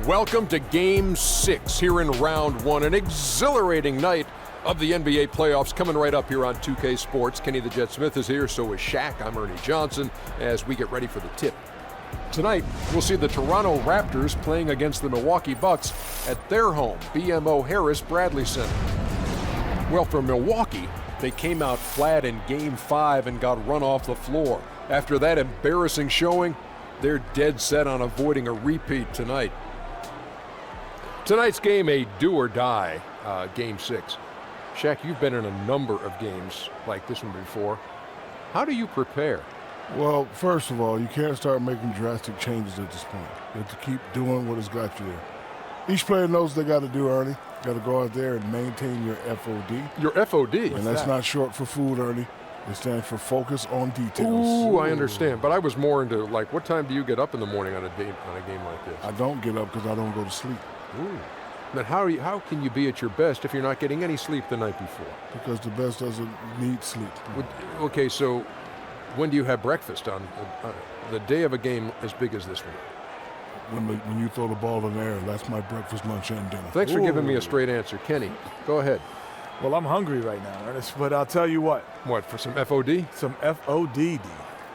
Welcome to Game 6 here in Round 1. An exhilarating night of the NBA playoffs coming right up here on 2K Sports. Kenny the Jet Smith is here, so is Shaq. I'm Ernie Johnson as we get ready for the tip. Tonight, we'll see the Toronto Raptors playing against the Milwaukee Bucks at their home, BMO Harris Bradley Center. Well, for Milwaukee, they came out flat in Game 5 and got run off the floor. After that embarrassing showing, they're dead set on avoiding a repeat tonight. Tonight's game, a do-or-die Game 6. Shaq, you've been in a number of games like this one before. How do you prepare? Well, first of all, you can't start making drastic changes at this point. You have to keep doing what has got you there. Each player knows what they got to do, Ernie. Got to go out there and maintain your FOD. Your FOD? And that's not short for food, Ernie. It stands for focus on details. Ooh, I understand. But I was more into, like, what time do you get up in the morning on a game like this? I don't get up because I don't go to sleep. Ooh. Then how can you be at your best if you're not getting any sleep the night before? Because the best doesn't need sleep. Okay, so when do you have breakfast on the day of a game as big as this one? When you throw the ball in the air, that's my breakfast, lunch, and dinner. Thanks for giving me a straight answer. Kenny, go ahead. Well, I'm hungry right now, Ernest, but I'll tell you what. What, for some FOD? Some FODD.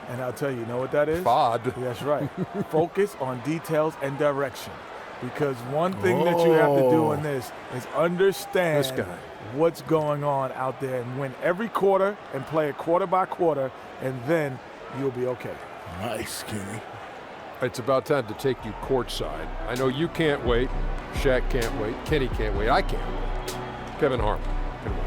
And I'll tell you, know what that is? FOD. That's right. Focus on details and direction. Because one thing that you have to do in this is understand what's going on out there and win every quarter and play it quarter by quarter, and then you'll be okay. Nice, Kenny. It's about time to take you courtside. I know you can't wait. Shaq can't wait. Kenny can't wait. I can't wait. Kevin Harmon can wait.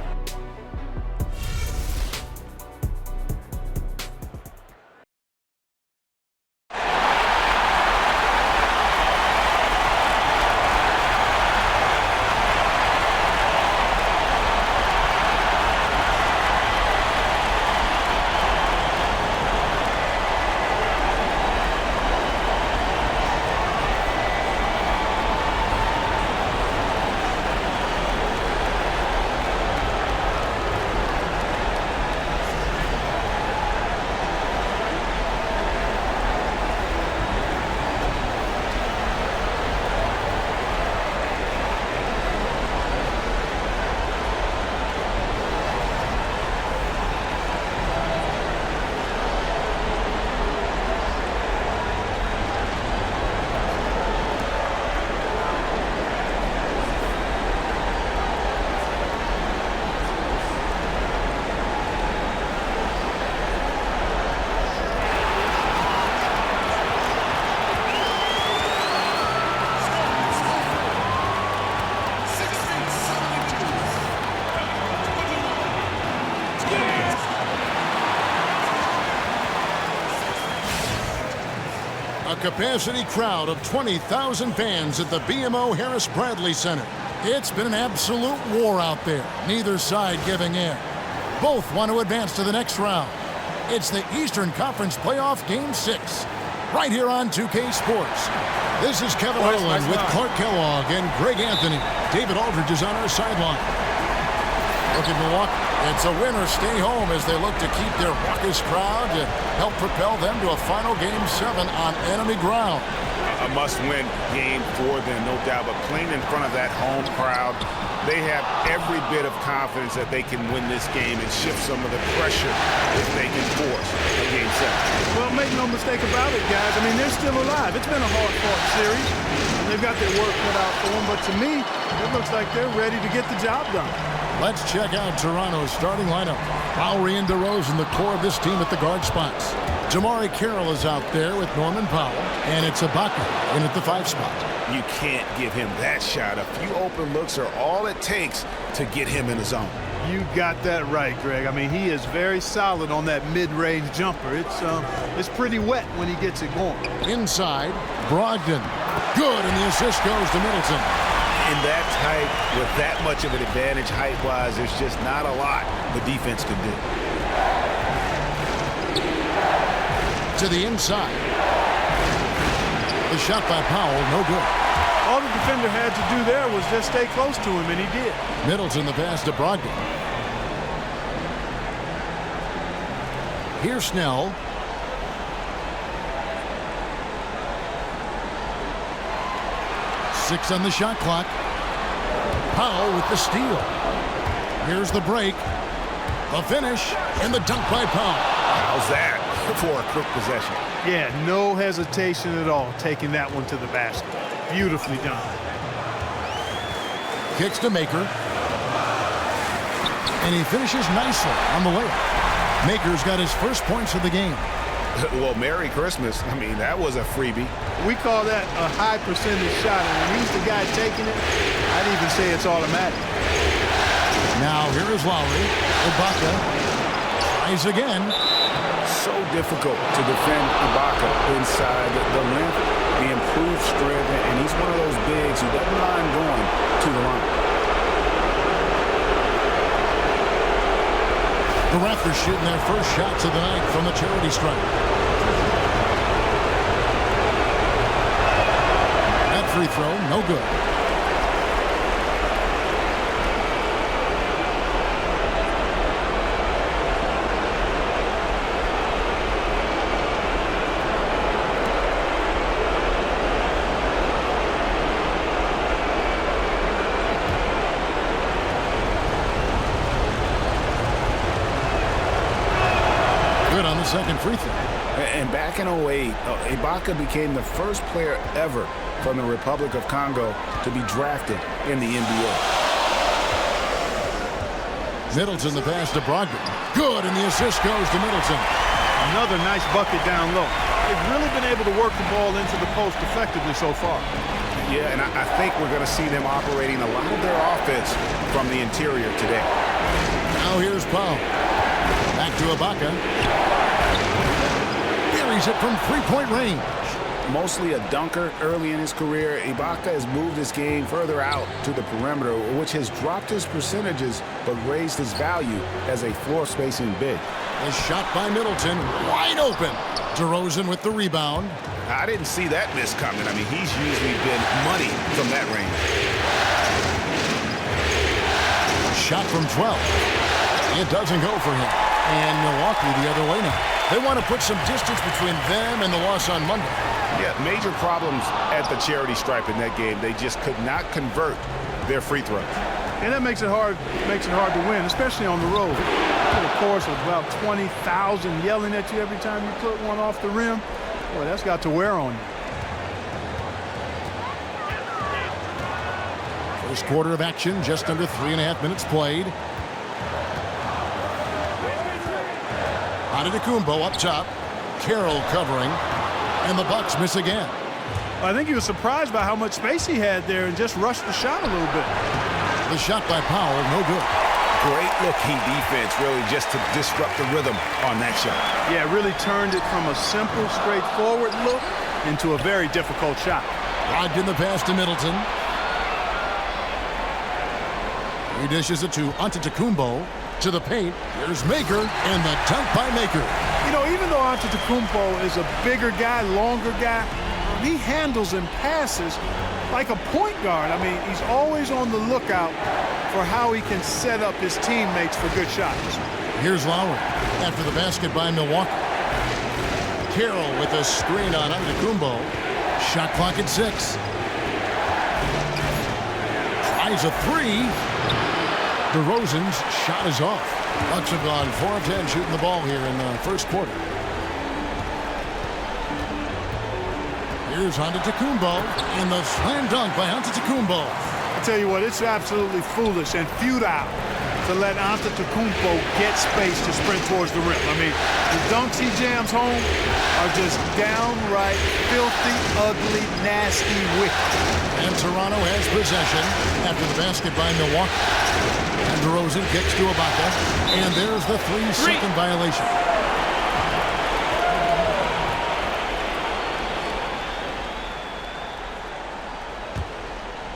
A capacity crowd of 20,000 fans at the BMO Harris Bradley Center. It's been an absolute war out there, neither side giving in. Both want to advance to the next round. It's the Eastern Conference Playoff Game 6, right here on 2K Sports. This is Kevin Harlan with Clark Kellogg and Greg Anthony. David Aldridge is on our sideline. Look at Milwaukee. It's a win or stay home as they look to keep their raucous crowd to help propel them to a final Game 7 on enemy ground. A must-win game for them, no doubt. But playing in front of that home crowd, they have every bit of confidence that they can win this game and shift some of the pressure if they can force a Game 7. Well, make no mistake about it, guys. I mean, they're still alive. It's been a hard-fought series. They've got their work cut out for them. But to me, it looks like they're ready to get the job done. Let's check out Toronto's starting lineup. Lowry and DeRozan, the core of this team at the guard spots. Jamari Carroll is out there with Norman Powell, and it's Ibaka in at the 5 spot. You can't give him that shot. A few open looks are all it takes to get him in the zone. You got that right, Greg. I mean, he is very solid on that mid-range jumper. It's pretty wet when he gets it going. Inside, Brogdon. Good, and the assist goes to Middleton. In that tight, with that much of an advantage height-wise, there's just not a lot the defense can do. To the inside. The shot by Powell, no good. All the defender had to do there was just stay close to him, and he did. Middleton, the pass to Brogdon. Here's Snell. 6 on the shot clock. Powell with the steal. Here's the break. The finish, and the dunk by Powell. How's that for a quick possession? Yeah, no hesitation at all taking that one to the basket. Beautifully done. Kicks to Maker. And he finishes nicely on the layup. Maker's got his first points of the game. Well, Merry Christmas. I mean, that was a freebie. We call that a high percentage shot, and when he's the guy taking it, I'd even say it's automatic. Now here is Lowry. Ibaka tries again. So difficult to defend Ibaka inside the length, the improved strength, and he's one of those bigs who doesn't mind going to the line. The Raptors shooting their first shots of the night from the charity stripe. That free throw, no good. On the second free throw. And back in 08, Ibaka became the first player ever from the Republic of Congo to be drafted in the NBA. Middleton the pass to Brogdon. Good, and the assist goes to Middleton. Another nice bucket down low. They've really been able to work the ball into the post effectively so far. Yeah, and I think we're going to see them operating a lot of their offense from the interior today. Now here's Powell. Back to Ibaka. Buries it from three-point range. Mostly a dunker early in his career, Ibaka has moved his game further out to the perimeter, which has dropped his percentages but raised his value as a floor-spacing big. A shot by Middleton, wide open. DeRozan with the rebound. I didn't see that miss coming. I mean, he's usually been money from that range. Shot from 12. It doesn't go for him. And Milwaukee the other way now. They want to put some distance between them and the loss on Monday. Yeah, major problems at the charity stripe in that game. They just could not convert their free throws. And that makes it hard to win, especially on the road. With a chorus of about 20,000 yelling at you every time you put one off the rim. Boy, that's got to wear on you. First quarter of action, just under 3.5 minutes played. Antetokounmpo up top. Carroll covering. And the Bucks miss again. I think he was surprised by how much space he had there and just rushed the shot a little bit. The shot by Powell, no good. Great looking defense, really, just to disrupt the rhythm on that shot. Yeah, really turned it from a simple, straightforward look into a very difficult shot. Brogdon the pass to Middleton. He dishes it to Antetokounmpo. To the paint, here's Maker, and the dunk by Maker. You know, even though Antetokounmpo is a bigger guy, longer guy, he handles and passes like a point guard. I mean, he's always on the lookout for how he can set up his teammates for good shots. Here's Lowry after the basket by Milwaukee. Carroll with a screen on Antetokounmpo. Shot clock at 6. Tries a 3. DeRozan's shot is off. Bucks have gone 4 of 10 shooting the ball here in the first quarter. Here's Antetokounmpo, and the slam dunk by Antetokounmpo. I tell you what, it's absolutely foolish and futile to let Antetokounmpo get space to sprint towards the rim. I mean, the dunks he jams home are just downright filthy, ugly, nasty, wicked. And Toronto has possession after the basket by Milwaukee. And DeRozan kicks to Ibaka, and there's the 3-second violation.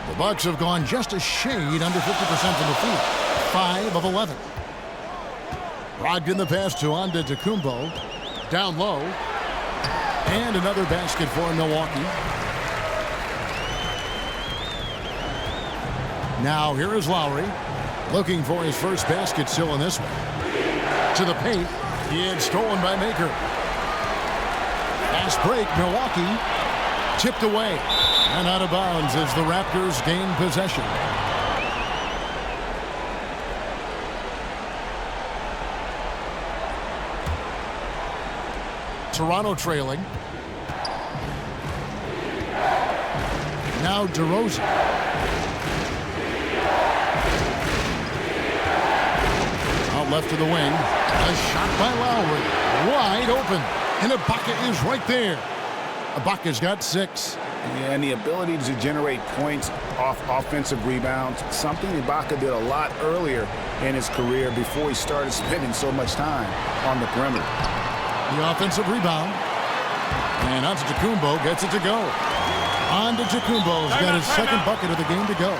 The Bucks have gone just a shade under 50% from the field. 5 of 11. Brogdon the pass to Antetokounmpo. Down low. And another basket for Milwaukee. Now here is Lowry. Looking for his first basket still in this one. To the paint. It's stolen by Maker. Fast break, Milwaukee. Tipped away. And out of bounds as the Raptors gain possession. Toronto trailing. Now DeRozan. Out left to the wing. A shot by Lowry. Wide open. And Ibaka is right there. Ibaka's got 6. Yeah, and the ability to generate points off offensive rebounds, something Ibaka did a lot earlier in his career before he started spending so much time on the perimeter. The offensive rebound. And Antetokounmpo gets it to go. Antetokounmpo's got his second bucket of the game to go.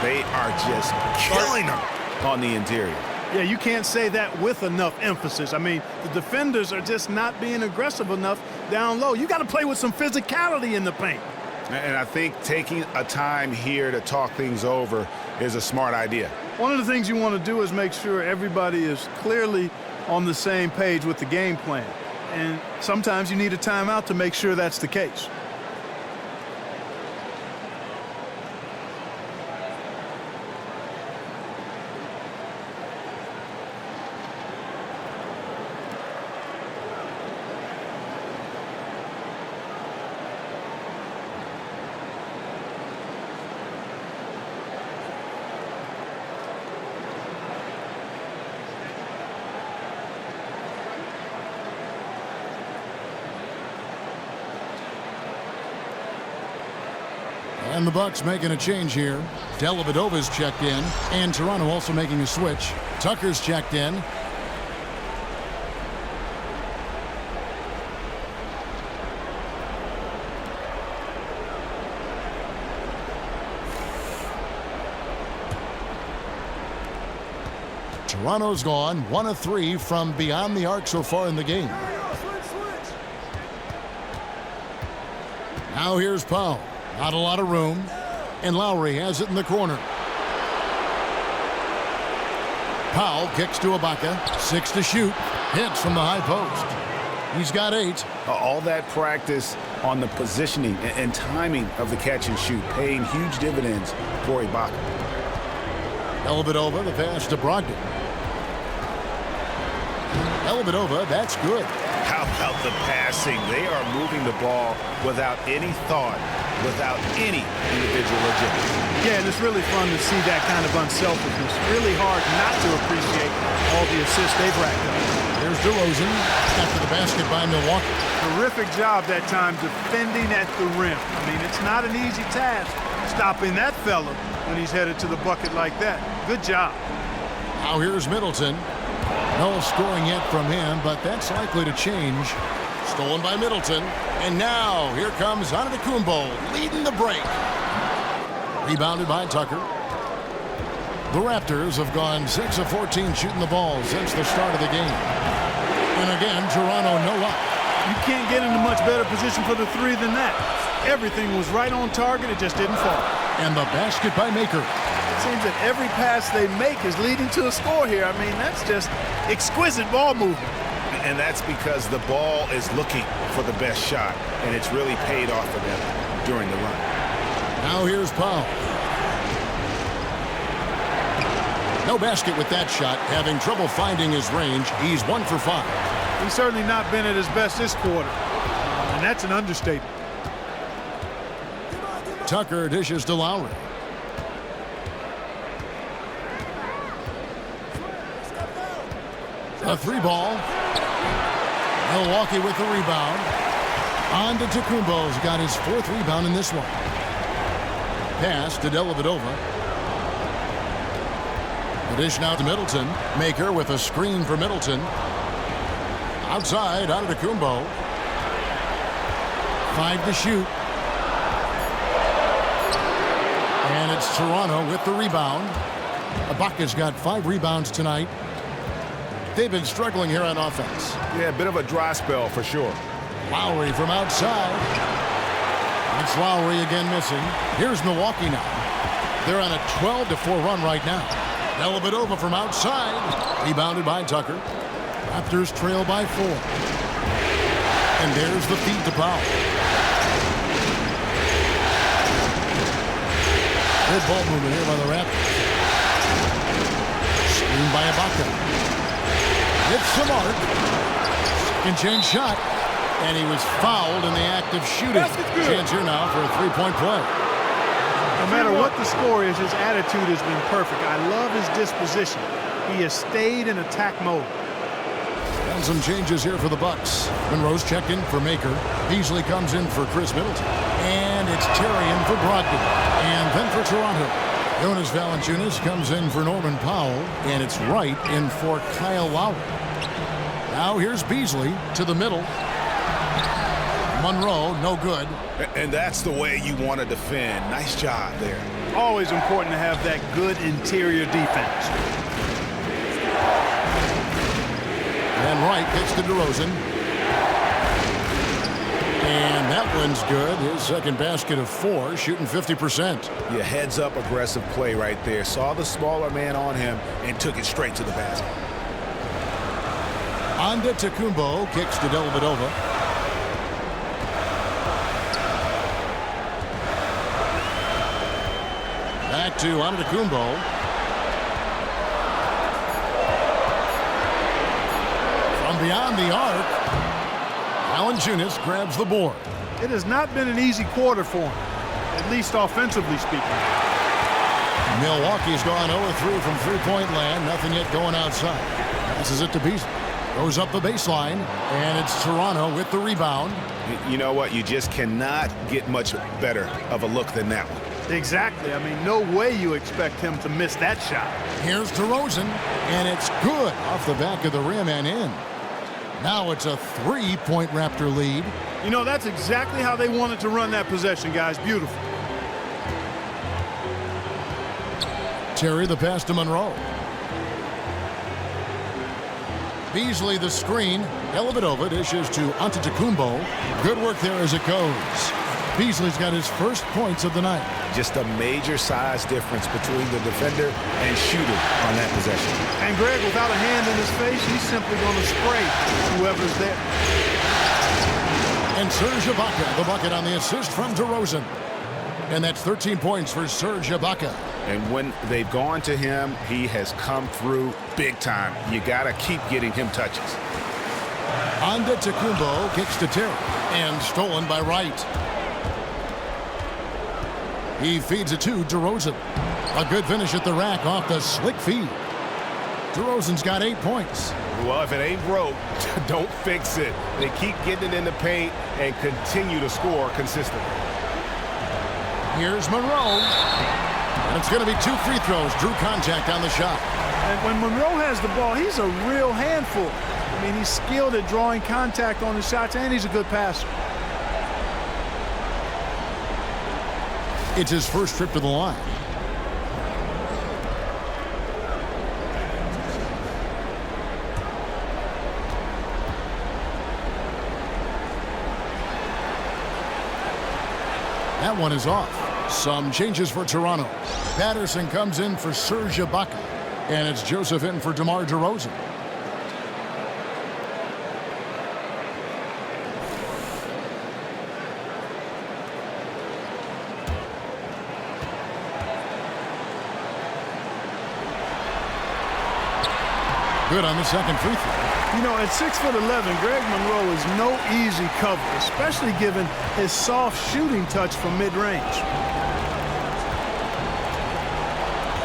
They are just killing them on the interior. Yeah, you can't say that with enough emphasis. I mean, the defenders are just not being aggressive enough down low. You got to play with some physicality in the paint. And I think taking a time here to talk things over is a smart idea. One of the things you want to do is make sure everybody is clearly on the same page with the game plan. And sometimes you need a timeout to make sure that's the case. And the Bucks making a change here. Dellavedova's checked in, and Toronto also making a switch. Tucker's checked in. Toronto's gone 1 of 3 from beyond the arc so far in the game. Now here's Powell. Not a lot of room, and Lowry has it in the corner. Powell kicks to Ibaka, 6 to shoot, hits from the high post. He's got 8. All that practice on the positioning and timing of the catch and shoot paying huge dividends for Ibaka. Dellavedova, the pass to Brogdon. Dellavedova, that's good. How about the passing? They are moving the ball without any thought, without any individual agility. Yeah, and it's really fun to see that kind of unselfishness. Really hard not to appreciate all the assists they've racked up. There's DeRozan after the basket by Milwaukee. Terrific job that time defending at the rim. I mean, it's not an easy task stopping that fella when he's headed to the bucket like that. Good job. Now here's Middleton. No scoring yet from him, but that's likely to change. Stolen by Middleton. And now here comes Antetokounmpo leading the break. Rebounded by Tucker. The Raptors have gone 6 of 14 shooting the ball since the start of the game. And again, Toronto no up. You can't get into much better position for the 3 than that. Everything was right on target. It just didn't fall. And the basket by Maker. It seems that every pass they make is leading to a score here. I mean, that's just exquisite ball movement. And that's because the ball is looking for the best shot, and it's really paid off for them during the run. Now here's Powell. No basket with that shot, having trouble finding his range. He's 1 for 5. He's certainly not been at his best this quarter, and that's an understatement. Tucker dishes to Lowry. A 3 ball. Milwaukee with the rebound. Antetokounmpo's got his 4th rebound in this one. Pass to Dellavedova. The dish now to Middleton. Maker with a screen for Middleton. Outside, Antetokounmpo. 5 to shoot. And it's Toronto with the rebound. Ibaka's got 5 rebounds tonight. They've been struggling here on offense. Yeah, a bit of a dry spell for sure. Lowry from outside. It's Lowry again missing. Here's Milwaukee now. They're on a 12-4 run right now. Dellavedova from outside. Rebounded by Tucker. Raptors trail by 4. And there's the feed to Powell. Good ball movement here by the Raptors. Screen by Ibaka. Hits the mark. Second chance shot. And he was fouled in the act of shooting. Chance here now for a three-point play. No matter what the score is, his attitude has been perfect. I love his disposition. He has stayed in attack mode. And some changes here for the Bucks. Monroe's checked in for Maker. Beasley comes in for Chris Middleton. And it's Terry in for Brogdon. And then for Toronto, Jonas Valanciunas comes in for Norman Powell. And it's Wright in for Kyle Lowry. Now here's Beasley to the middle. Monroe, no good. And that's the way you want to defend. Nice job there. Always important to have that good interior defense. And Wright gets to DeRozan. And that one's good. His second basket of 4, shooting 50%. Yeah, heads up aggressive play right there. Saw the smaller man on him and took it straight to the basket. Antetokounmpo kicks to Dellavedova. Back to Antetokounmpo. From beyond the arc, Valanciunas grabs the board. It has not been an easy quarter for him, at least offensively speaking. Milwaukee's gone 0-3 from three-point land. Nothing yet going outside. Passes it to Beasley. Goes up the baseline, and it's Toronto with the rebound. You know what? You just cannot get much better of a look than that one. Exactly. I mean, no way you expect him to miss that shot. Here's DeRozan, and it's good off the back of the rim and in. Now it's a 3-point Raptor lead. You know, that's exactly how they wanted to run that possession, guys. Beautiful. Terry the pass to Monroe. Beasley the screen. Dellavedova dishes to Antetokounmpo. Good work there as it goes. Beasley's got his first points of the night. Just a major size difference between the defender and shooter on that possession. And Greg, without a hand in his face, he's simply going to spray whoever's there. And Serge Ibaka, the bucket on the assist from DeRozan. And that's 13 points for Serge Ibaka. And when they've gone to him, he has come through big time. You got to keep getting him touches. Antetokounmpo kicks to Terry. And stolen by Wright. He feeds it to DeRozan. A good finish at the rack off the slick feed. DeRozan's got 8 points. Well, if it ain't broke, don't fix it. They keep getting it in the paint and continue to score consistently. Here's Monroe. And it's going to be 2 free throws. Drew contact on the shot. And when Monroe has the ball, he's a real handful. I mean, he's skilled at drawing contact on his shots, and he's a good passer. It's his first trip to the line. That one is off. Some changes for Toronto. Patterson comes in for Serge Ibaka. And it's Joseph in for DeMar DeRozan. Good on the second free throw. You know, at 6'11", Greg Monroe is no easy cover, especially given his soft shooting touch from mid-range.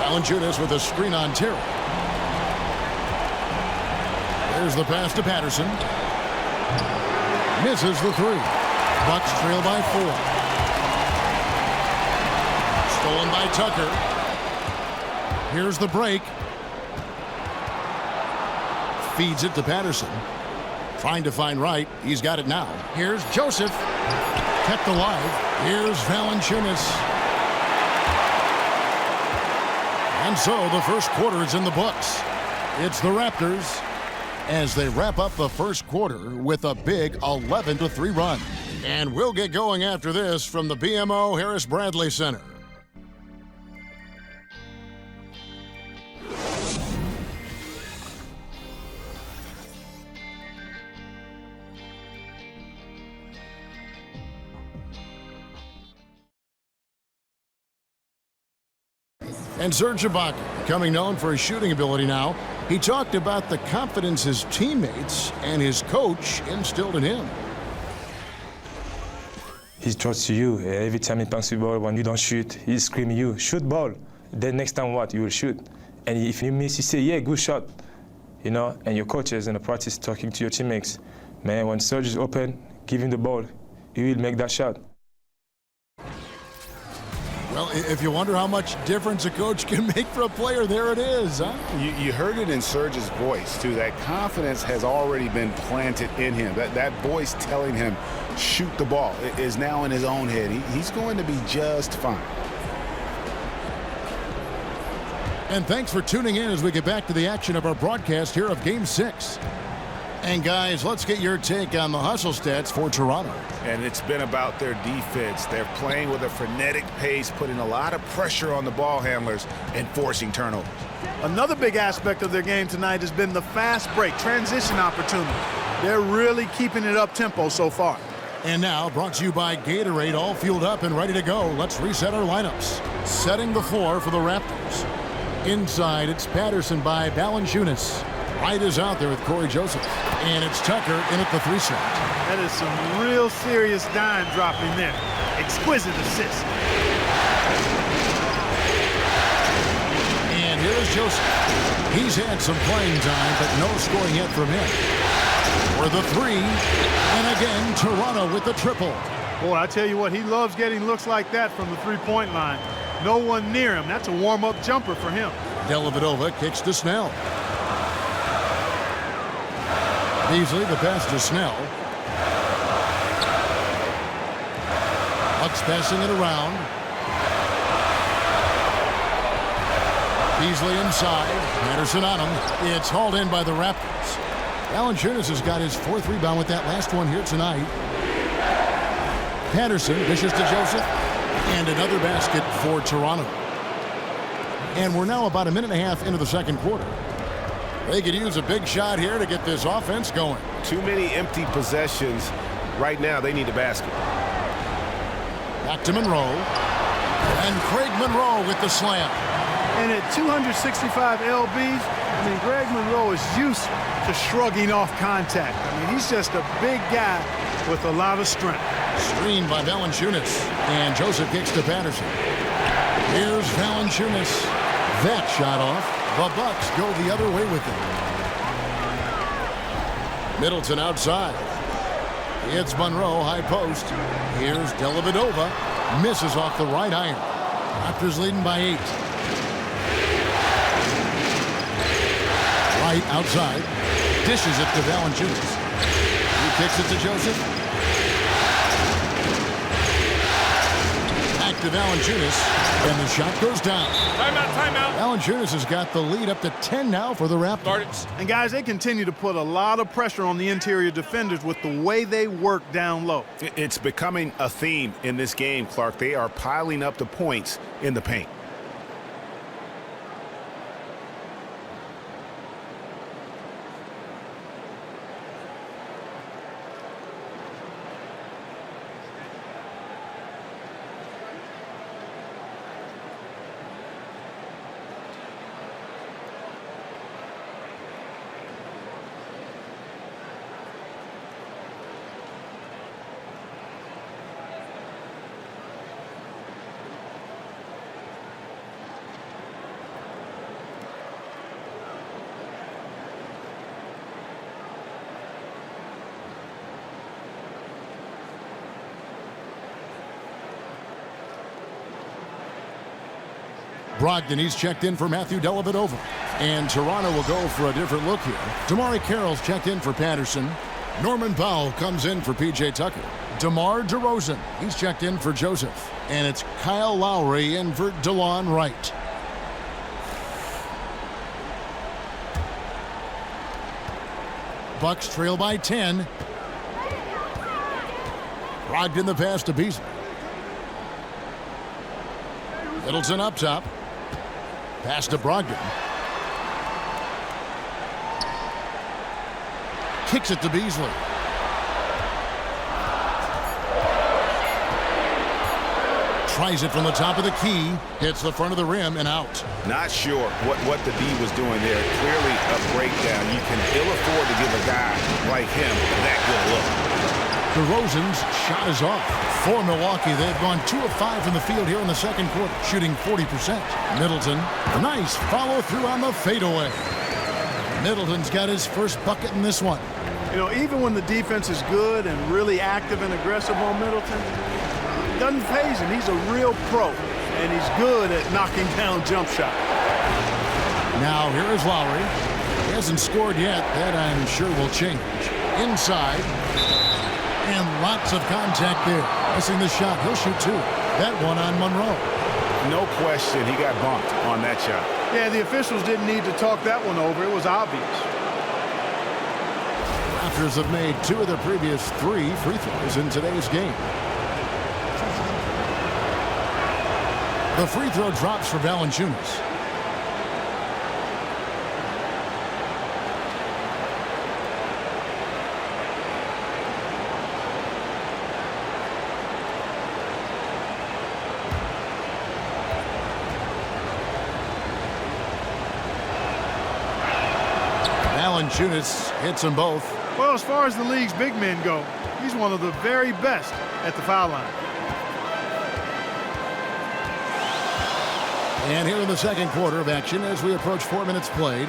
Valanciunas with a screen on Terry. There's the pass to Patterson. Misses the 3. Bucks trail by 4. Stolen by Tucker. Here's the break. Feeds it to Patterson. Trying to find Wright. He's got it now. Here's Joseph. Kept alive. Here's Valanciunas. And so the first quarter is in the books. It's the Raptors as they wrap up the first quarter with a big 11-3 run. And we'll get going after this from the BMO Harris Bradley Center. And Serge Ibaka, becoming known for his shooting ability now, he talked about the confidence his teammates and his coach instilled in him. He trusts you. Every time he punts the ball, when you don't shoot, he's screaming you, shoot ball. Then next time what? You will shoot. And if you miss, you say, yeah, good shot. You know, and your coaches in the practice talking to your teammates. Man, when Serge is open, give him the ball. He will make that shot. Well, if you wonder how much difference a coach can make for a player, there it is, huh? You heard it in Serge's voice, too. That confidence has already been planted in him. That voice telling him, shoot the ball, is now in his own head. He's going to be just fine. And thanks for tuning in as we get back to the action of our broadcast here of Game 6. And guys, let's get your take on the hustle stats for Toronto. And it's been about their defense. They're playing with a frenetic pace, putting a lot of pressure on the ball handlers and forcing turnovers. Another big aspect of their game tonight has been the fast break, transition opportunity. They're really keeping it up-tempo so far. And now, brought to you by Gatorade, all fueled up and ready to go. Let's reset our lineups. Setting the floor for the Raptors. Inside, it's Patterson by Valanciunas. Wright is out there with Corey Joseph. And it's Tucker in at the 3 slot. That is some real serious dime dropping there. Exquisite assist. And here is Joseph. He's had some playing time, but no scoring yet from him. For the 3. And again, Toronto with the triple. Boy, I tell you what, he loves getting looks like that from the three-point line. No one near him. That's a warm-up jumper for him. Dellavedova kicks to Snell. Beasley, the pass to Snell. Bucks passing it around. Beasley inside. Patterson on him. It's hauled in by the Raptors. Valanciunas has got his 4th rebound with that last one here tonight. Patterson dishes to Joseph. And another basket for Toronto. And we're now about a minute and a half into the second quarter. They could use a big shot here to get this offense going. Too many empty possessions. Right now, they need a basket. Back to Monroe. And Craig Monroe with the slam. And at 265 lbs, I mean, Greg Monroe is used to shrugging off contact. I mean, he's just a big guy with a lot of strength. Screened by Valanciunas. And Joseph kicks to Patterson. Here's Valanciunas. That shot off. The Bucks go the other way with it. Middleton outside. It's Monroe, high post. Here's Dellavedova. Misses off the right iron. Raptors leading by 8. Wright outside. Dishes it to Valanciunas. He kicks it to Joseph. Back to Valanciunas. And the shot goes down. Timeout. Valanciunas has got the lead up to 10 now for the Raptors. And guys, they continue to put a lot of pressure on the interior defenders with the way they work down low. It's becoming a theme in this game, Clark. They are piling up the points in the paint. Brogdon, he's checked in for Matthew Dellavedova. And Toronto will go for a different look here. Damari Carroll's checked in for Patterson. Norman Powell comes in for P.J. Tucker. DeMar DeRozan, he's checked in for Joseph. And it's Kyle Lowry in for DeLon Wright. Bucks trail by 10. Brogdon the pass to Beasley. Middleton up top. Pass to Brogdon. Kicks it to Beasley. Tries it from the top of the key. Hits the front of the rim and out. Not sure what the D was doing there. Clearly a breakdown. You can ill afford to give a guy like him that good look. DeRozan's shot is off. For Milwaukee, they've gone 2 of 5 from the field here in the second quarter, shooting 40%. Middleton, nice follow-through on the fadeaway. Middleton's got his first bucket in this one. You know, even when the defense is good and really active and aggressive on Middleton, it doesn't faze him. He's a real pro, and he's good at knocking down jump shots. Now here is Lowry. He hasn't scored yet. That I'm sure will change. Inside. And lots of contact there. Missing the shot. He'll shoot 2. That one on Monroe. No question he got bumped on that shot. Yeah, the officials didn't need to talk that one over. It was obvious. Raptors have made 2 of their previous 3 free throws in today's game. The free throw drops for Valanciunas. Valanciunas hits them both. Well, as far as the league's big men go, he's one of the very best at the foul line. And here in the second quarter of action as we approach 4 minutes played.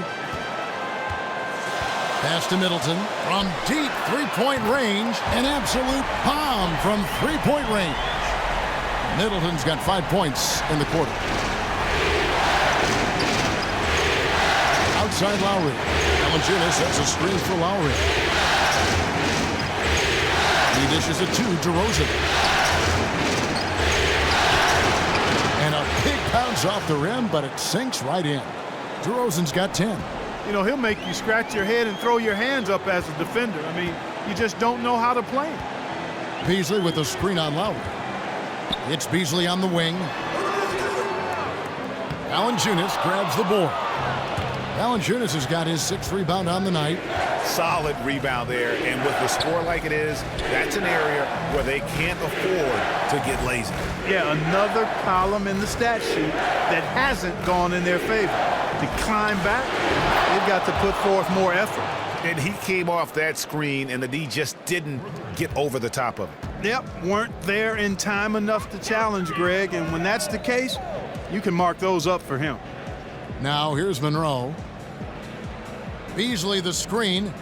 Pass to Middleton from deep three-point range. An absolute bomb from three-point range. Middleton's got 5 points in the quarter. Outside Lowry. Valanciunas sets a screen for Lowry. He dishes it to DeRozan. And a big bounce off the rim, but it sinks right in. DeRozan's got 10. You know, he'll make you scratch your head and throw your hands up as a defender. I mean, you just don't know how to play him. Beasley with the screen on Lowry. It's Beasley on the wing. Valanciunas grabs the board. Valanciunas has got his 6th rebound on the night. Solid rebound there, and with the score like it is, that's an area where they can't afford to get lazy. Yeah, another column in the stat sheet that hasn't gone in their favor. To climb back, they've got to put forth more effort. And he came off that screen, and the D just didn't get over the top of it. Yep, weren't there in time enough to challenge Greg, and when that's the case, you can mark those up for him. Now here's Monroe. Beasley the screen.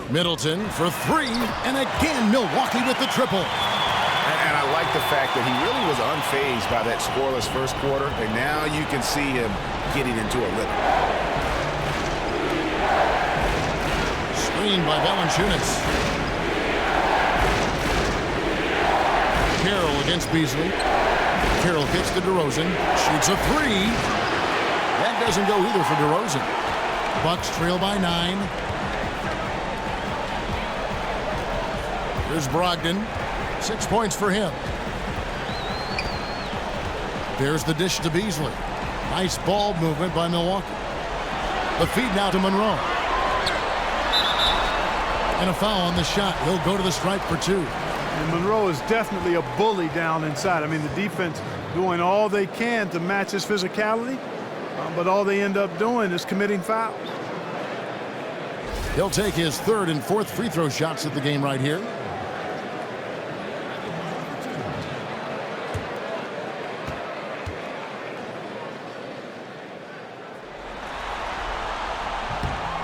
Middleton for 3, and again Milwaukee with the triple. And I like the fact that he really was unfazed by that scoreless first quarter, and now you can see him getting into a rhythm. Screen by Valanciunas. Carroll against Beasley. Carroll kicks to DeRozan. Shoots a 3. That doesn't go either for DeRozan. Bucks trail by 9. Here's Brogdon. 6 points for him. There's the dish to Beasley. Nice ball movement by Milwaukee. The feed now to Monroe. And a foul on the shot. He'll go to the stripe for 2. And Monroe is definitely a bully down inside. I mean, the defense doing all they can to match his physicality, but all they end up doing is committing fouls. He'll take his 3rd and 4th free throw shots at the game right here.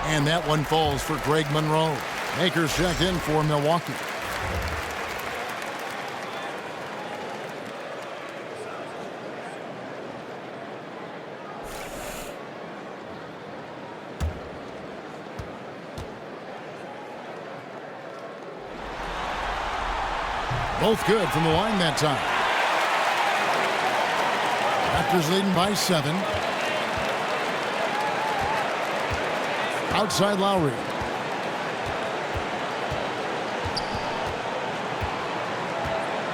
And that one falls for Greg Monroe. Akers checked in for Milwaukee. Both good from the line that time. Raptors leading by 7. Outside Lowry.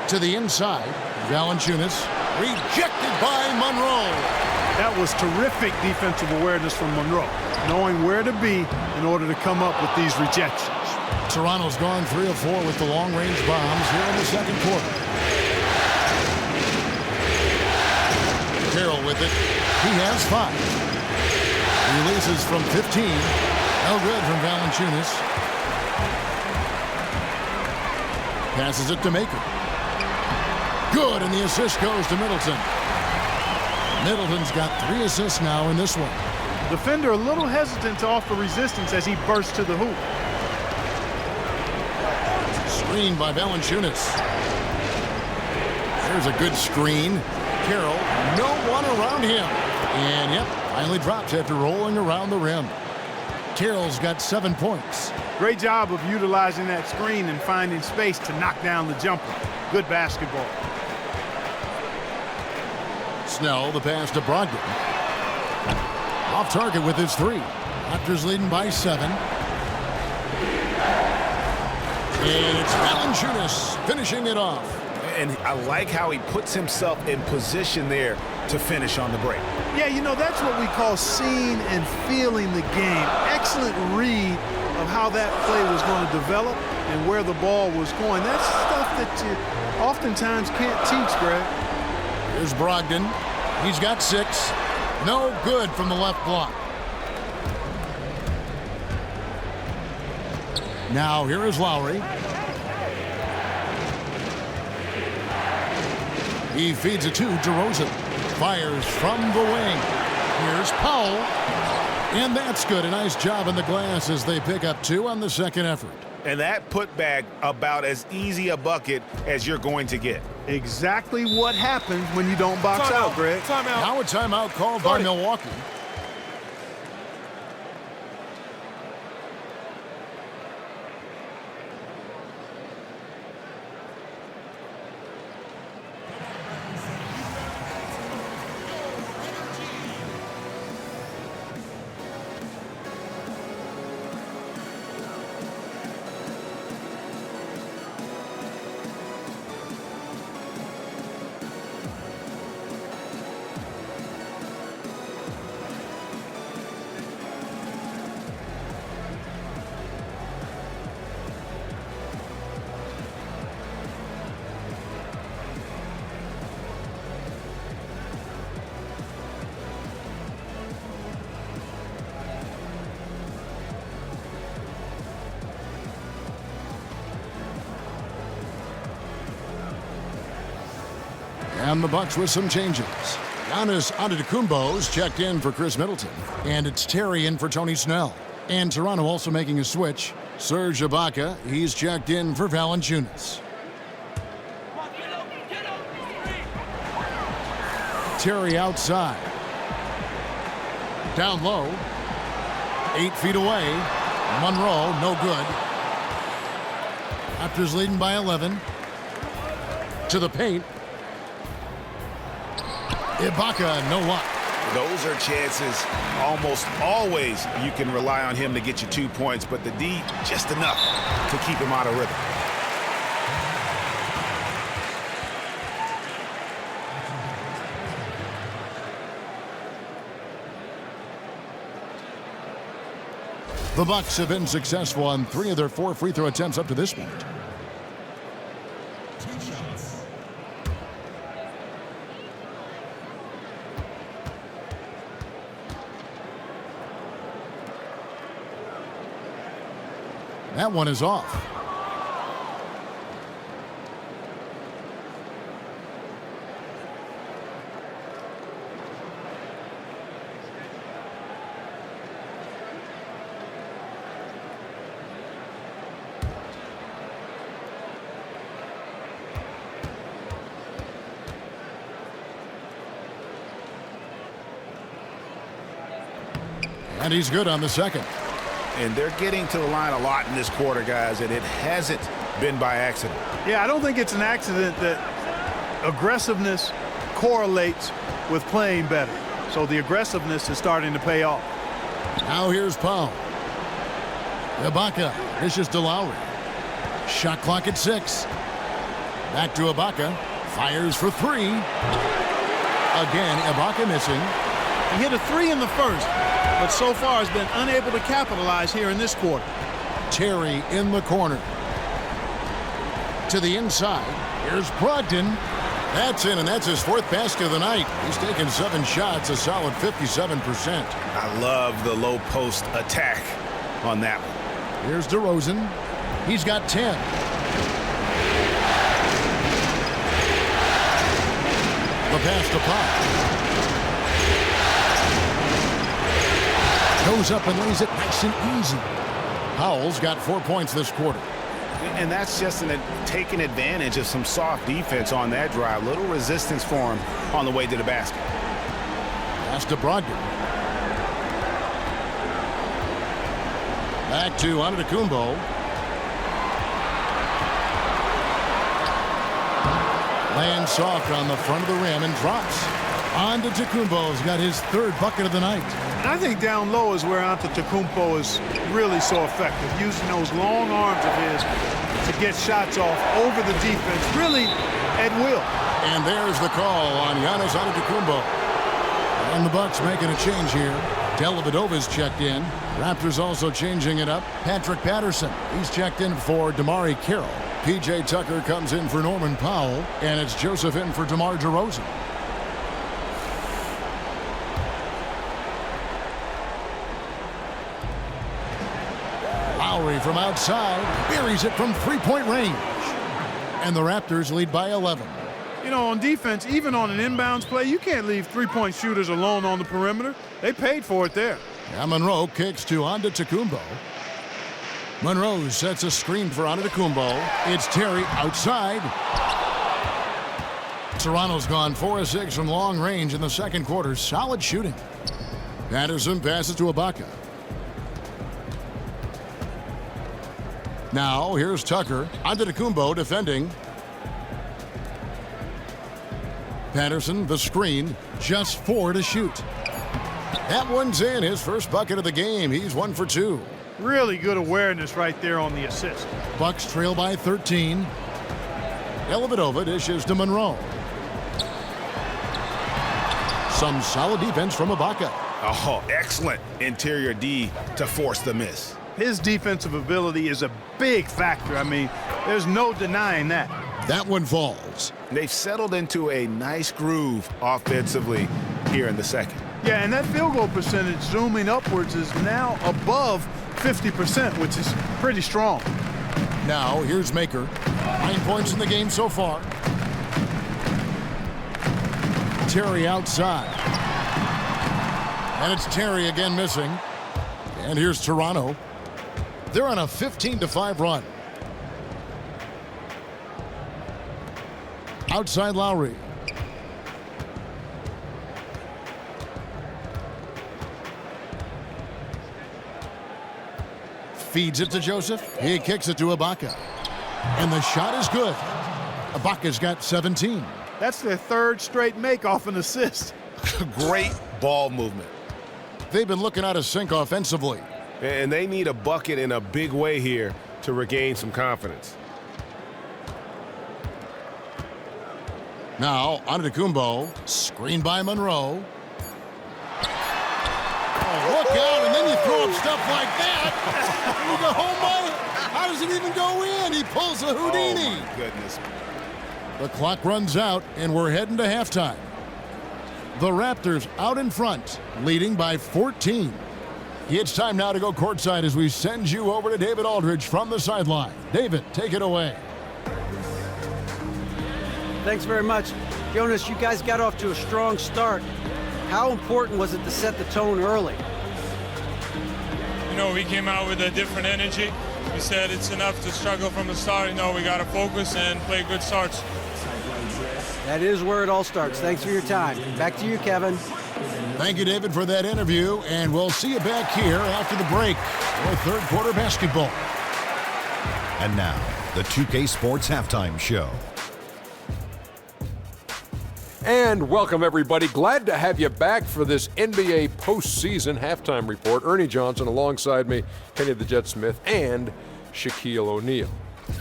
To the inside. Valanciunas. Rejected by Monroe. That was terrific defensive awareness from Monroe, knowing where to be in order to come up with these rejections. Toronto's gone 3 of 4 with the long-range bombs here in the second quarter. with it. He has 5. Releases from 15. No good from Valanciunas. Passes it to Maker. Good, and the assist goes to Middleton. Middleton's got 3 assists now in this one. Defender a little hesitant to offer resistance as he bursts to the hoop. Screen by Valanciunas. There's a good screen. Carroll, no one around him. And yep, finally drops after rolling around the rim. Carroll's got 7 points. Great job of utilizing that screen and finding space to knock down the jumper. Good basketball. Snell, the pass to Brogdon. Off target with his 3. Raptors leading by 7. And it's Valanciunas finishing it off. And I like how he puts himself in position there to finish on the break. Yeah, you know, that's what we call seeing and feeling the game. Excellent read of how that play was going to develop and where the ball was going. That's stuff that you oftentimes can't teach, Greg. Here's Brogdon. He's got 6. No good from the left block. Now here is Lowry. He feeds it to DeRozan. Fires from the wing. Here's Powell. And that's good. A nice job in the glass as they pick up 2 on the second effort. And that putback about as easy a bucket as you're going to get. Exactly what happens when you don't box out, Greg. Now a timeout called by Milwaukee. And the Bucks with some changes. Giannis Antetokounmpo's checked in for Chris Middleton. And it's Terry in for Tony Snell. And Toronto also making a switch. Serge Ibaka, he's checked in for Valanciunas. Terry outside. Down low. 8 feet away. Monroe, no good. Raptors leading by 11. To the paint. Ibaka, no luck. Those are chances almost always you can rely on him to get you 2 points, but the D just enough to keep him out of rhythm. The Bucks have been successful on 3 of their 4 free throw attempts up to this point. That one is off. And he's good on the second. And they're getting to the line a lot in this quarter, guys, and it hasn't been by accident. Yeah, I don't think it's an accident that aggressiveness correlates with playing better. So the aggressiveness is starting to pay off. Now here's Powell. Ibaka, dishes to Lowry. Shot clock at 6. Back to Ibaka. Fires for 3. Again, Ibaka missing. He hit a 3 in the first, but so far has been unable to capitalize here in this quarter. Terry in the corner. To the inside. Here's Brogdon. That's in, and that's his 4th basket of the night. He's taken 7 shots, a solid 57%. I love the low post attack on that one. Here's DeRozan. He's got 10. The pass to Pop. Goes up and lays it nice and easy. Powell's got 4 points this quarter. And that's just taking advantage of some soft defense on that drive. Little resistance for him on the way to the basket. Pass to Brogdon. Back to Antetokounmpo. Lands soft on the front of the rim and drops. Antetokounmpo's got his 3rd bucket of the night. And I think down low is where Antetokounmpo is really so effective, using those long arms of his to get shots off over the defense, really at will. And there's the call on Giannis Antetokounmpo. And the Bucks making a change here. Dellavedova's checked in. Raptors also changing it up. Patrick Patterson, he's checked in for DeMar Carroll. P.J. Tucker comes in for Norman Powell, and it's Joseph in for DeMar DeRozan. Lowry from outside buries it from 3-point range. And the Raptors lead by 11. You know, on defense, even on an inbounds play, you can't leave 3-point shooters alone on the perimeter. They paid for it there. Now Monroe kicks to Antetokounmpo. Monroe sets a screen for Antetokounmpo. It's Terry outside. Toronto's gone 4 of 6 from long range in the second quarter. Solid shooting. Patterson passes to Ibaka. Now here's Tucker. Antetokounmpo defending. Patterson, the screen, just 4 to shoot. That one's in, his first bucket of the game. He's 1 for 2. Really good awareness right there on the assist. Bucks trail by 13. Dellavedova dishes to Monroe. Some solid defense from Ibaka. Oh, excellent interior D to force the miss. His defensive ability is a big factor. I mean, there's no denying that. That one falls. They've settled into a nice groove offensively here in the second. Yeah, and that field goal percentage zooming upwards is now above 50%, which is pretty strong. Now, here's Maker. 9 points in the game so far. Terry outside. And it's Terry again missing. And here's Toronto. They're on a 15-5 run. Outside Lowry. Feeds it to Joseph. He kicks it to Ibaka. And the shot is good. Ibaka's got 17. That's their 3rd straight make off an assist. Great ball movement. They've been looking out of sync offensively. And they need a bucket in a big way here to regain some confidence. Now, Antetokounmpo, screened by Monroe. Oh, look out, and then you throw up stuff like that. And you go, oh my, how does it even go in? He pulls a Houdini. Oh, my goodness. The clock runs out, and we're heading to halftime. The Raptors out in front, leading by 14. It's time now to go courtside as we send you over to David Aldridge from the sideline. David, take it away. Thanks very much. Jonas, you guys got off to a strong start. How important was it to set the tone early? You know, we came out with a different energy. We said it's enough to struggle from the start. You know, we got to focus and play good starts. That is where it all starts. Thanks for your time. Back to you, Kevin. Thank you, David, for that interview, and we'll see you back here after the break for third quarter basketball. And now, the 2K Sports Halftime Show. And welcome, everybody. Glad to have you back for this NBA postseason halftime report. Ernie Johnson alongside me, Kenny the Jet Smith, and Shaquille O'Neal.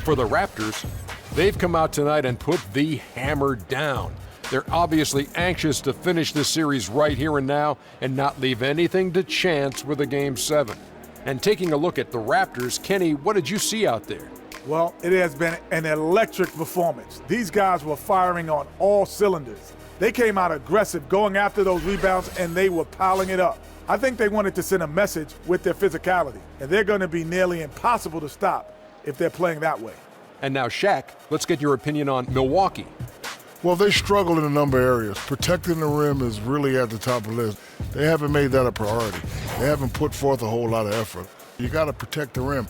For the Raptors, they've come out tonight and put the hammer down. They're obviously anxious to finish this series right here and now and not leave anything to chance with a Game 7. And taking a look at the Raptors, Kenny, what did you see out there? Well, it has been an electric performance. These guys were firing on all cylinders. They came out aggressive, going after those rebounds, and they were piling it up. I think they wanted to send a message with their physicality, and they're going to be nearly impossible to stop if they're playing that way. And now, Shaq, let's get your opinion on Milwaukee. Well, they struggle in a number of areas. Protecting the rim is really at the top of the list. They haven't made that a priority. They haven't put forth a whole lot of effort. You got to protect the rim.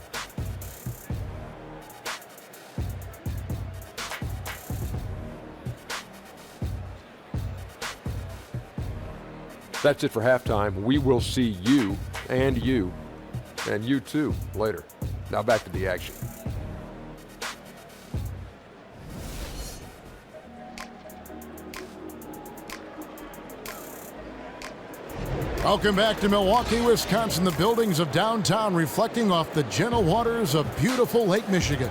That's it for halftime. We will see you and you too later. Now back to the action. Welcome back to Milwaukee, Wisconsin, the buildings of downtown reflecting off the gentle waters of beautiful Lake Michigan.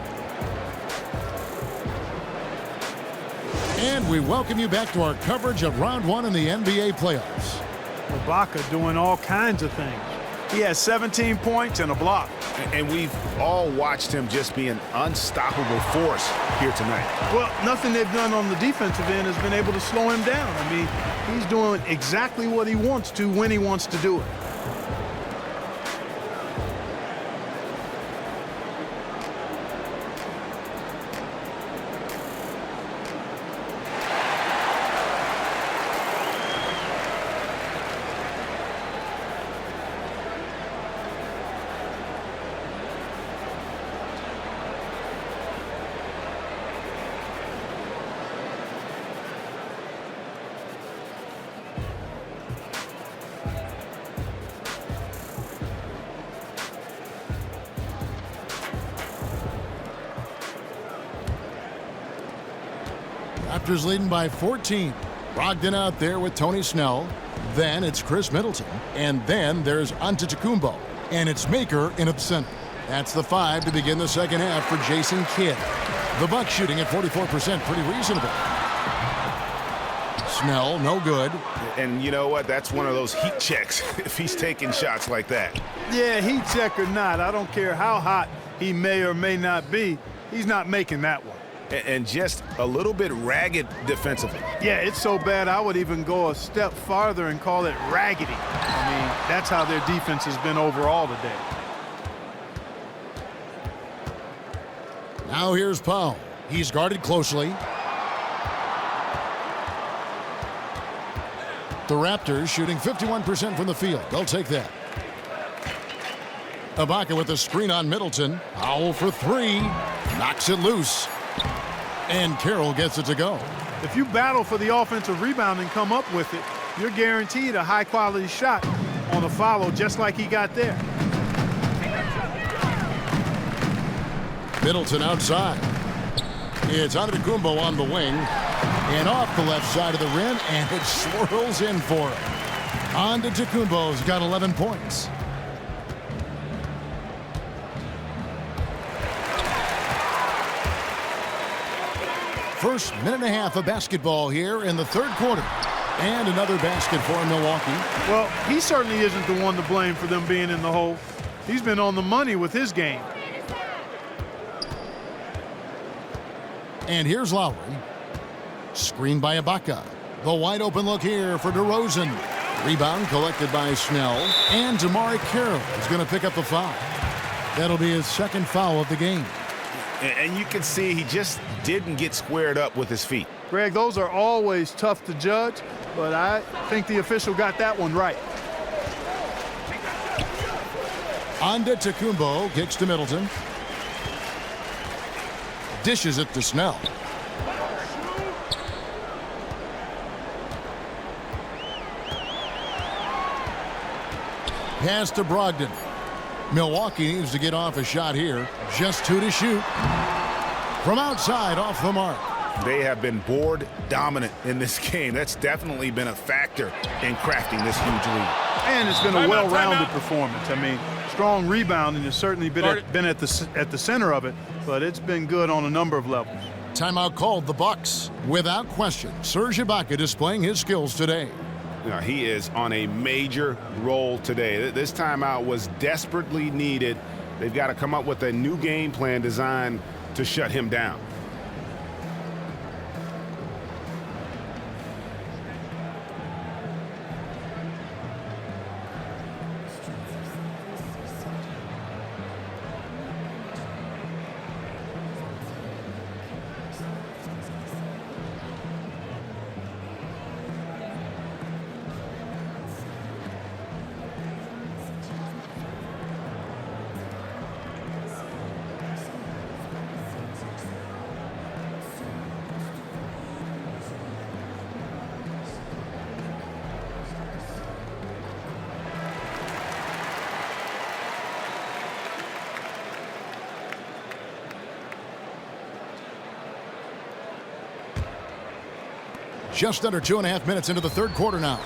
And we welcome you back to our coverage of round one in the NBA playoffs. Ibaka doing all kinds of things. He has 17 points and a block. And we've all watched him just be an unstoppable force here tonight. Well, nothing they've done on the defensive end has been able to slow him down. I mean, he's doing exactly what he wants to when he wants to do it. Raptors leading by 14. Brogdon out there with Tony Snell. Then it's Chris Middleton. And then there's Antetokounmpo. And it's Maker in at the center. That's the 5 to begin the second half for Jason Kidd. The Bucks shooting at 44%, pretty reasonable. Snell, no good. And you know what? That's one of those heat checks if he's taking shots like that. Yeah, heat check or not, I don't care how hot he may or may not be, he's not making that one. And just a little bit ragged defensively. Yeah, it's so bad I would even go a step farther and call it raggedy. I mean, that's how their defense has been overall today. Now here's Powell. He's guarded closely. The Raptors shooting 51% from the field. They'll take that. Ibaka with the screen on Middleton. Powell for 3. Knocks it loose. And Carroll gets it to go. If you battle for the offensive rebound and come up with it, you're guaranteed a high-quality shot on a follow just like he got there. Middleton outside. It's Antetokounmpo on the wing. And off the left side of the rim, and it swirls in for him. Antetokounmpo's got 11 points. First minute and a half of basketball here in the third quarter. And another basket for Milwaukee. Well, he certainly isn't the one to blame for them being in the hole. He's been on the money with his game. And here's Lowry. Screened by Ibaka. The wide open look here for DeRozan. Rebound collected by Snell. And Damari Carroll is going to pick up the foul. That'll be his second foul of the game. And you can see he just didn't get squared up with his feet. Greg, those are always tough to judge, but I think the official got that one right. Antetokounmpo kicks to Middleton. Dishes it to Snell. Pass to Brogdon. Milwaukee needs to get off a shot here. Just 2 to shoot. From outside, off the mark. They have been board dominant in this game. That's definitely been a factor in crafting this huge lead. And it's been a well-rounded performance. I mean, strong rebounding has certainly been at the center of it, but it's been good on a number of levels. Timeout called the Bucks. Without question, Serge Ibaka displaying his skills today. Now, he is on a major roll today. This timeout was desperately needed. They've got to come up with a new game plan designed to shut him down. Just under 2.5 minutes into the third quarter now.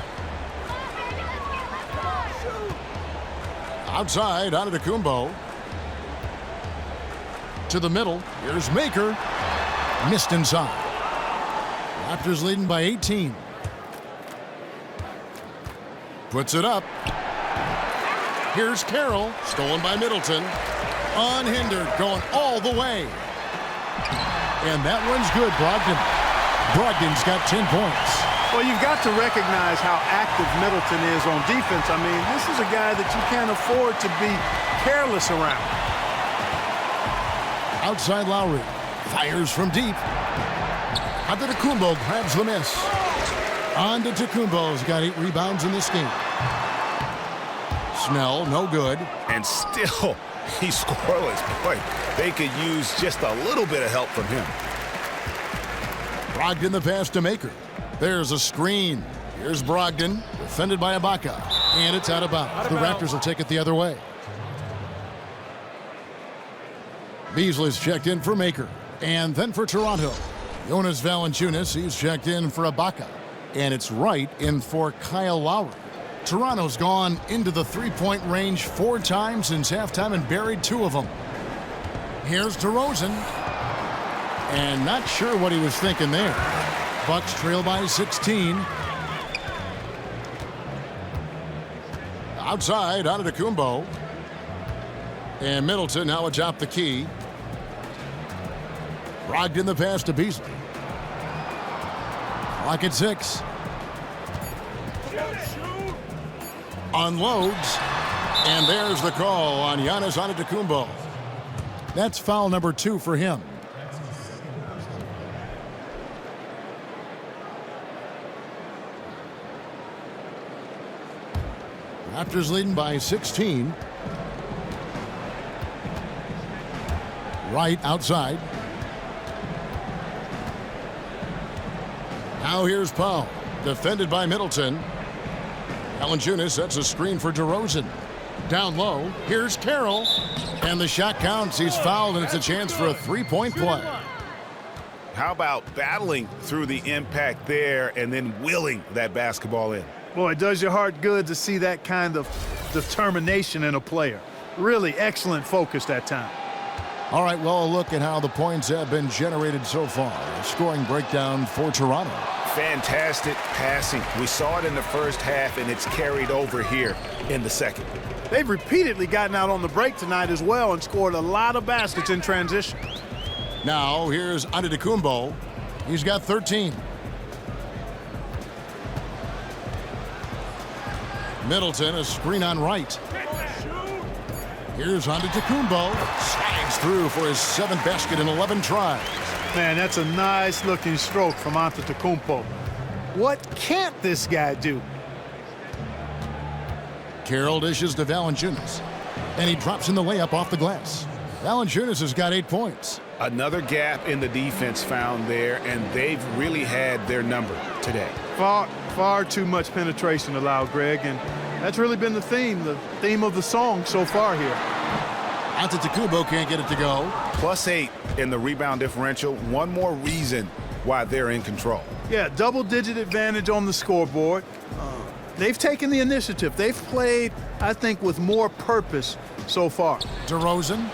Outside, Antetokounmpo. To the middle. Here's Maker. Missed inside. Raptors leading by 18. Puts it up. Here's Carroll. Stolen by Middleton. Unhindered. Going all the way. And that one's good, Brogdon. Brogdon's got 10 points. Well, you've got to recognize how active Middleton is on defense. I mean, this is a guy that you can't afford to be careless around. Outside Lowry. Fires from deep. Antetokounmpo grabs the miss. Antetokounmpo's got 8 rebounds in this game. Snell, no good. And still, he's scoreless. Boy, they could use just a little bit of help from him. Brogdon the pass to Maker. There's a screen. Here's Brogdon, defended by Ibaka. And it's out of bounds. The Raptors will take it the other way. Beasley's checked in for Maker. And then for Toronto. Jonas Valanciunas, he's checked in for Ibaka. And it's right in for Kyle Lowry. Toronto's gone into the three-point range 4 times since halftime and buried 2 of them. Here's DeRozan. And not sure what he was thinking there. Bucks trail by 16. Outside, Antetokounmpo. And Middleton now atop the key. Brogdon the pass to Beasley. Clock at 6. Unloads. And there's the call on Giannis Antetokounmpo. That's foul number 2 for him. Raptors leading by 16. Right outside. Now here's Powell, defended by Middleton. Valanciunas sets a screen for DeRozan. Down low, here's Carroll. And the shot counts. He's fouled, and it's a chance for a 3-point play. How about battling through the impact there and then willing that basketball in? Boy, it does your heart good to see that kind of determination in a player. Really excellent focus that time. All right, well, a look at how the points have been generated so far. A scoring breakdown for Toronto. Fantastic passing. We saw it in the first half, and it's carried over here in the second. They've repeatedly gotten out on the break tonight as well and scored a lot of baskets in transition. Now, here's Antetokounmpo. He's got 13. Middleton, a screen on right. Here's Antetokounmpo. Slides through for his 7th basket in 11 tries. Man, that's a nice-looking stroke from Antetokounmpo. What can't this guy do? Carroll dishes to Valanciunas. And he drops in the layup off the glass. Valanciunas has got 8 points. Another gap in the defense found there, and they've really had their number today. Far too much penetration allowed, Greg, and that's really been the theme of the song so far here. Antetokounmpo can't get it to go. +8 in the rebound differential. One more reason why they're in control. Yeah, double-digit advantage on the scoreboard. They've taken the initiative. They've played, I think, with more purpose so far. DeRozan.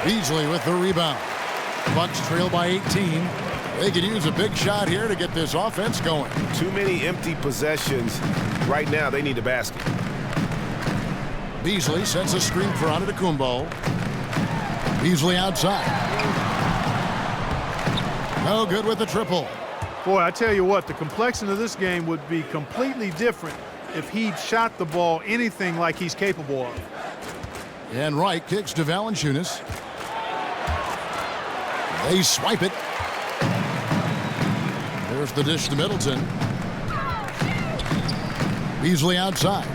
Beasley with the rebound. Bucks trail by 18. They could use a big shot here to get this offense going. Too many empty possessions. Right now, they need a basket. Beasley sets a screen for Antetokounmpo. Beasley outside. No good with the triple. Boy, I tell you what, the complexion of this game would be completely different if he'd shot the ball anything like he's capable of. And Wright kicks to Valanciunas. They swipe it. There's the dish to Middleton. Beasley outside.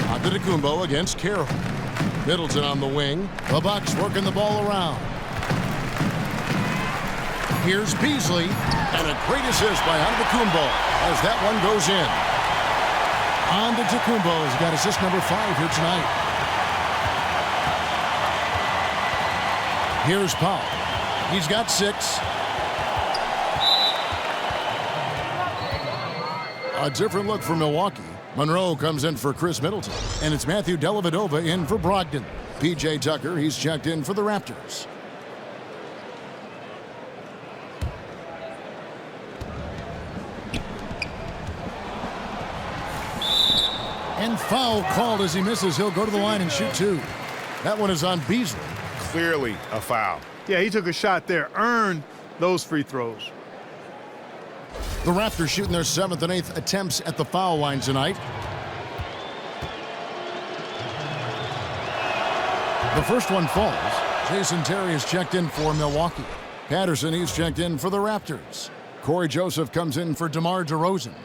Antetokounmpo against Carroll. Middleton on the wing. The Bucks working the ball around. Here's Beasley, and a great assist by Antetokounmpo as that one goes in. Antetokounmpo's got assist number 5 here tonight. Here's Powell. He's got 6. A different look for Milwaukee. Monroe comes in for Chris Middleton, and it's Matthew Dellavedova in for Brogdon. P.J. Tucker, he's checked in for the Raptors. And foul called as he misses. He'll go to the line and shoot 2. That one is on Beasley. Clearly a foul. Yeah, he took a shot there, earned those free throws. The Raptors shooting their 7th and 8th attempts at the foul line tonight. The first one falls. Jason Terry is checked in for Milwaukee. Patterson, he's checked in for the Raptors. Corey Joseph comes in for DeMar DeRozan.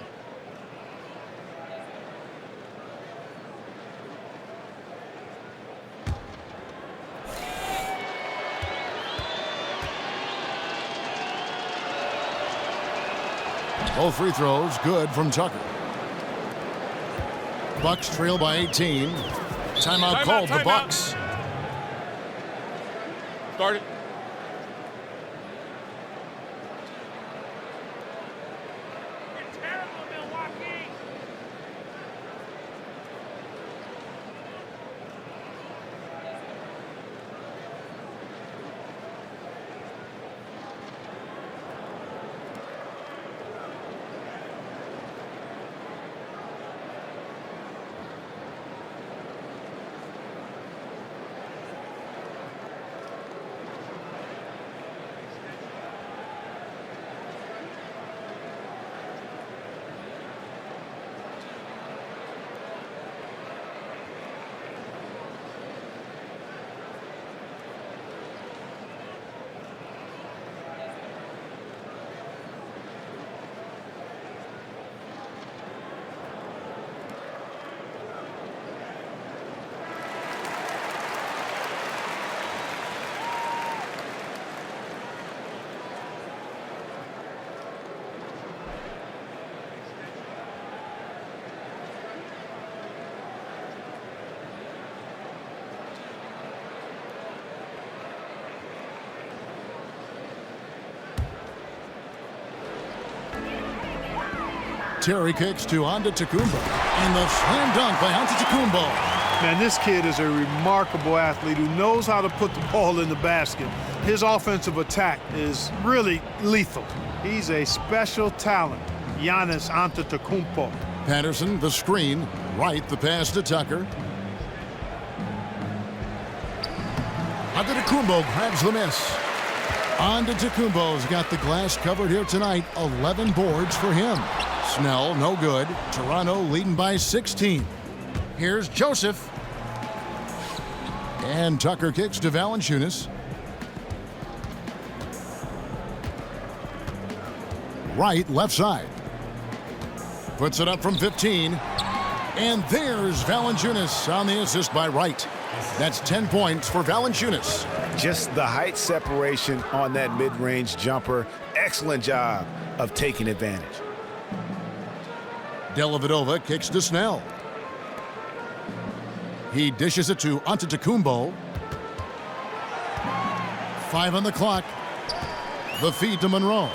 Both free throws good from Tucker. Bucks trail by 18. Timeout called the Bucks. Start it. Terry kicks to Antetokounmpo. And the slam dunk by Antetokounmpo. Man, this kid is a remarkable athlete who knows how to put the ball in the basket. His offensive attack is really lethal. He's a special talent, Giannis Antetokounmpo. Patterson, the screen. Wright, the pass to Tucker. Antetokounmpo grabs the miss. Antetokounmpo's got the glass covered here tonight. 11 boards for him. Snell, no good. Toronto leading by 16. Here's Joseph. And Tucker kicks to Valanciunas. Wright, left side. Puts it up from 15. And there's Valanciunas on the assist by Wright. That's 10 points for Valanciunas. Just the height separation on that mid-range jumper. Excellent job of taking advantage. Dellavedova kicks to Snell. He dishes it to Antetokounmpo. 5 on the clock. The feed to Monroe.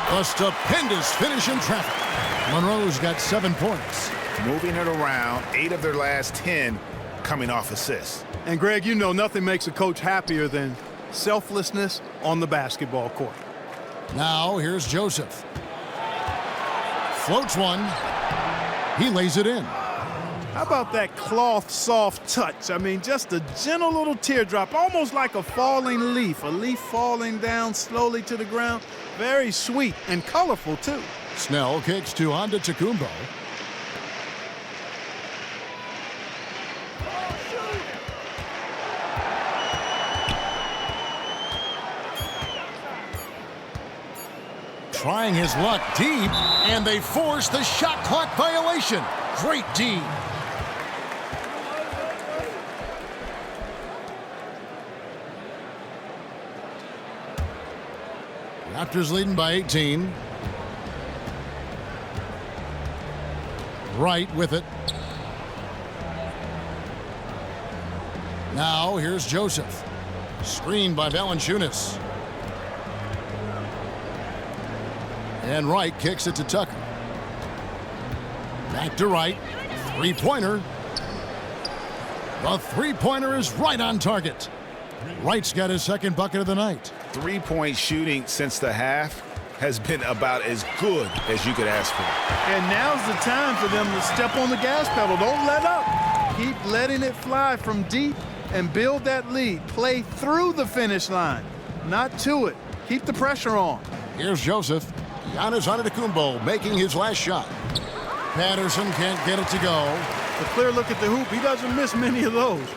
A stupendous finish in traffic. Monroe's got 7 points. Moving it around, 8 of their last 10 coming off assists. And Greg, you know nothing makes a coach happier than selflessness on the basketball court. Now here's Joseph. Floats one. He lays it in. How about that cloth soft touch? I mean, just a gentle little teardrop, almost like a falling leaf. A leaf falling down slowly to the ground. Very sweet and colorful, too. Snell kicks to Antetokounmpo. Trying his luck deep, and they force the shot clock violation. Great D. Raptors leading by 18. Wright with it. Now here's Joseph. Screened by Valanciunas. And Wright kicks it to Tucker. Back to Wright. Three-pointer. The three-pointer is right on target. Wright's got his second bucket of the night. Three-point shooting since the half has been about as good as you could ask for. And now's the time for them to step on the gas pedal. Don't let up. Keep letting it fly from deep and build that lead. Play through the finish line, not to it. Keep the pressure on. Here's Joseph. Giannis Antetokounmpo making his last shot. Patterson can't get it to go. A clear look at the hoop. He doesn't miss many of those.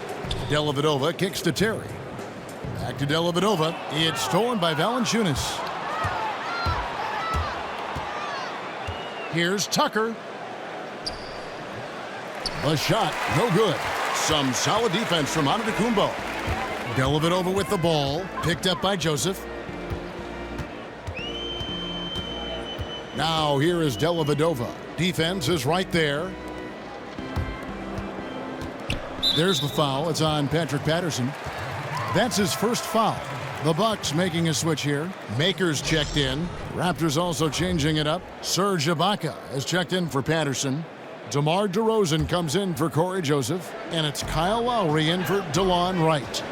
Dellavedova kicks to Terry. Back to Dellavedova. It's stolen by Valanciunas. Here's Tucker. A shot, no good. Some solid defense from Antetokounmpo. Dellavedova with the ball. Picked up by Joseph. Now here is Dellavedova. Defense is right there. There's the foul. It's on Patrick Patterson. That's his first foul. The Bucks making a switch here. Makers checked in. Raptors also changing it up. Serge Ibaka has checked in for Patterson. DeMar DeRozan comes in for Corey Joseph. And it's Kyle Lowry in for DeLon Wright.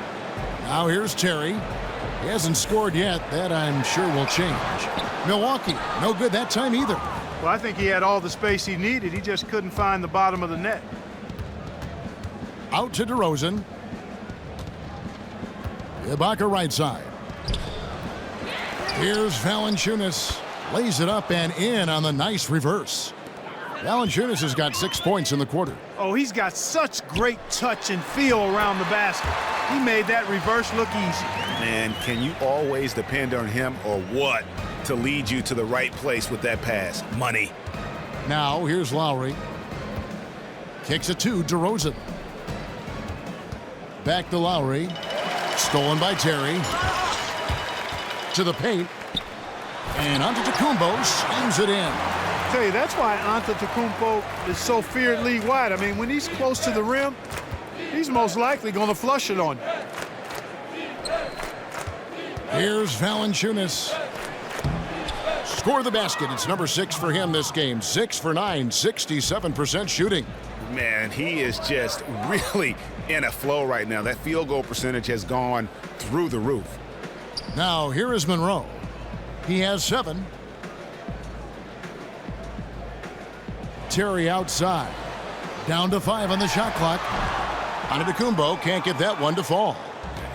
Now here's Terry. He hasn't scored yet. That I'm sure will change. Milwaukee, no good that time either. Well, I think he had all the space he needed. He just couldn't find the bottom of the net. Out to DeRozan. Ibaka right side. Here's Valanciunas. Lays it up and in on the nice reverse. Valanciunas has got 6 points in the quarter. Oh, he's got such great touch and feel around the basket. He made that reverse look easy. Man, can you always depend on him or what to lead you to the right place with that pass? Money. Now here's Lowry. Kicks it to DeRozan. Back to Lowry. Stolen by Terry. To the paint. And Antetokounmpo slams it in. I tell you, that's why Antetokounmpo is so feared league-wide. I mean, when he's close to the rim, he's most likely going to flush it on you. Here's Valanciunas. Score the basket. It's number 6 for him this game. 6 for 9, 67% shooting. Man, he is just really in a flow right now. That field goal percentage has gone through the roof. Now here is Monroe. He has 7. Terry outside. Down to 5 on the shot clock. Antetokounmpo can't get that one to fall.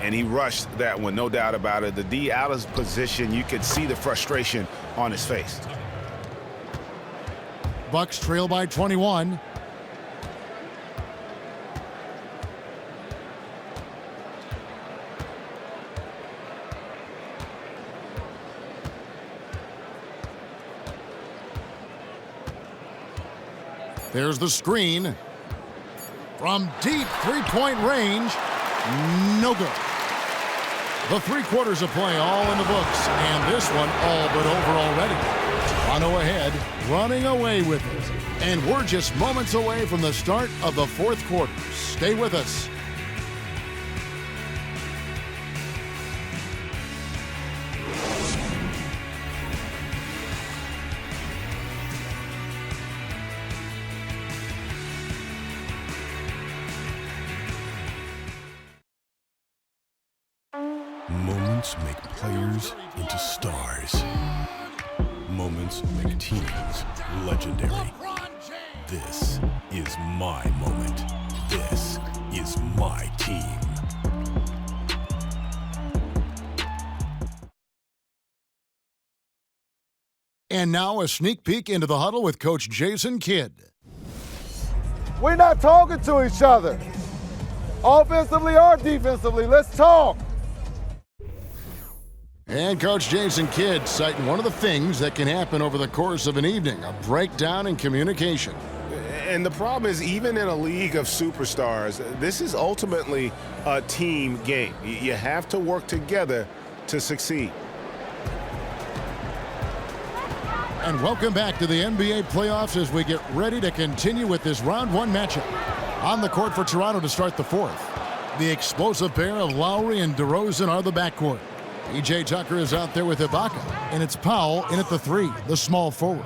And he rushed that one, no doubt about it. The D out of position, you could see the frustration on his face. Bucks trail by 21. There's the screen. From deep three-point range, no good. The 3 quarters of play all in the books, and this one all but over already. Toronto ahead, running away with it. And we're just moments away from the start of the 4th quarter. Stay with us. Moments make players into stars. Moments make teams legendary. This is my moment. This is my team. And now a sneak peek into the huddle with Coach Jason Kidd. We're not talking to each other, offensively or defensively. Let's talk. And Coach Jason Kidd citing one of the things that can happen over the course of an evening, a breakdown in communication. And the problem is, even in a league of superstars, this is ultimately a team game. You have to work together to succeed. And welcome back to the NBA playoffs as we get ready to continue with this round one matchup. On the court for Toronto to start the fourth. The explosive pair of Lowry and DeRozan are the backcourt. P.J. Tucker is out there with Ibaka, and it's Powell in at the three, the small forward.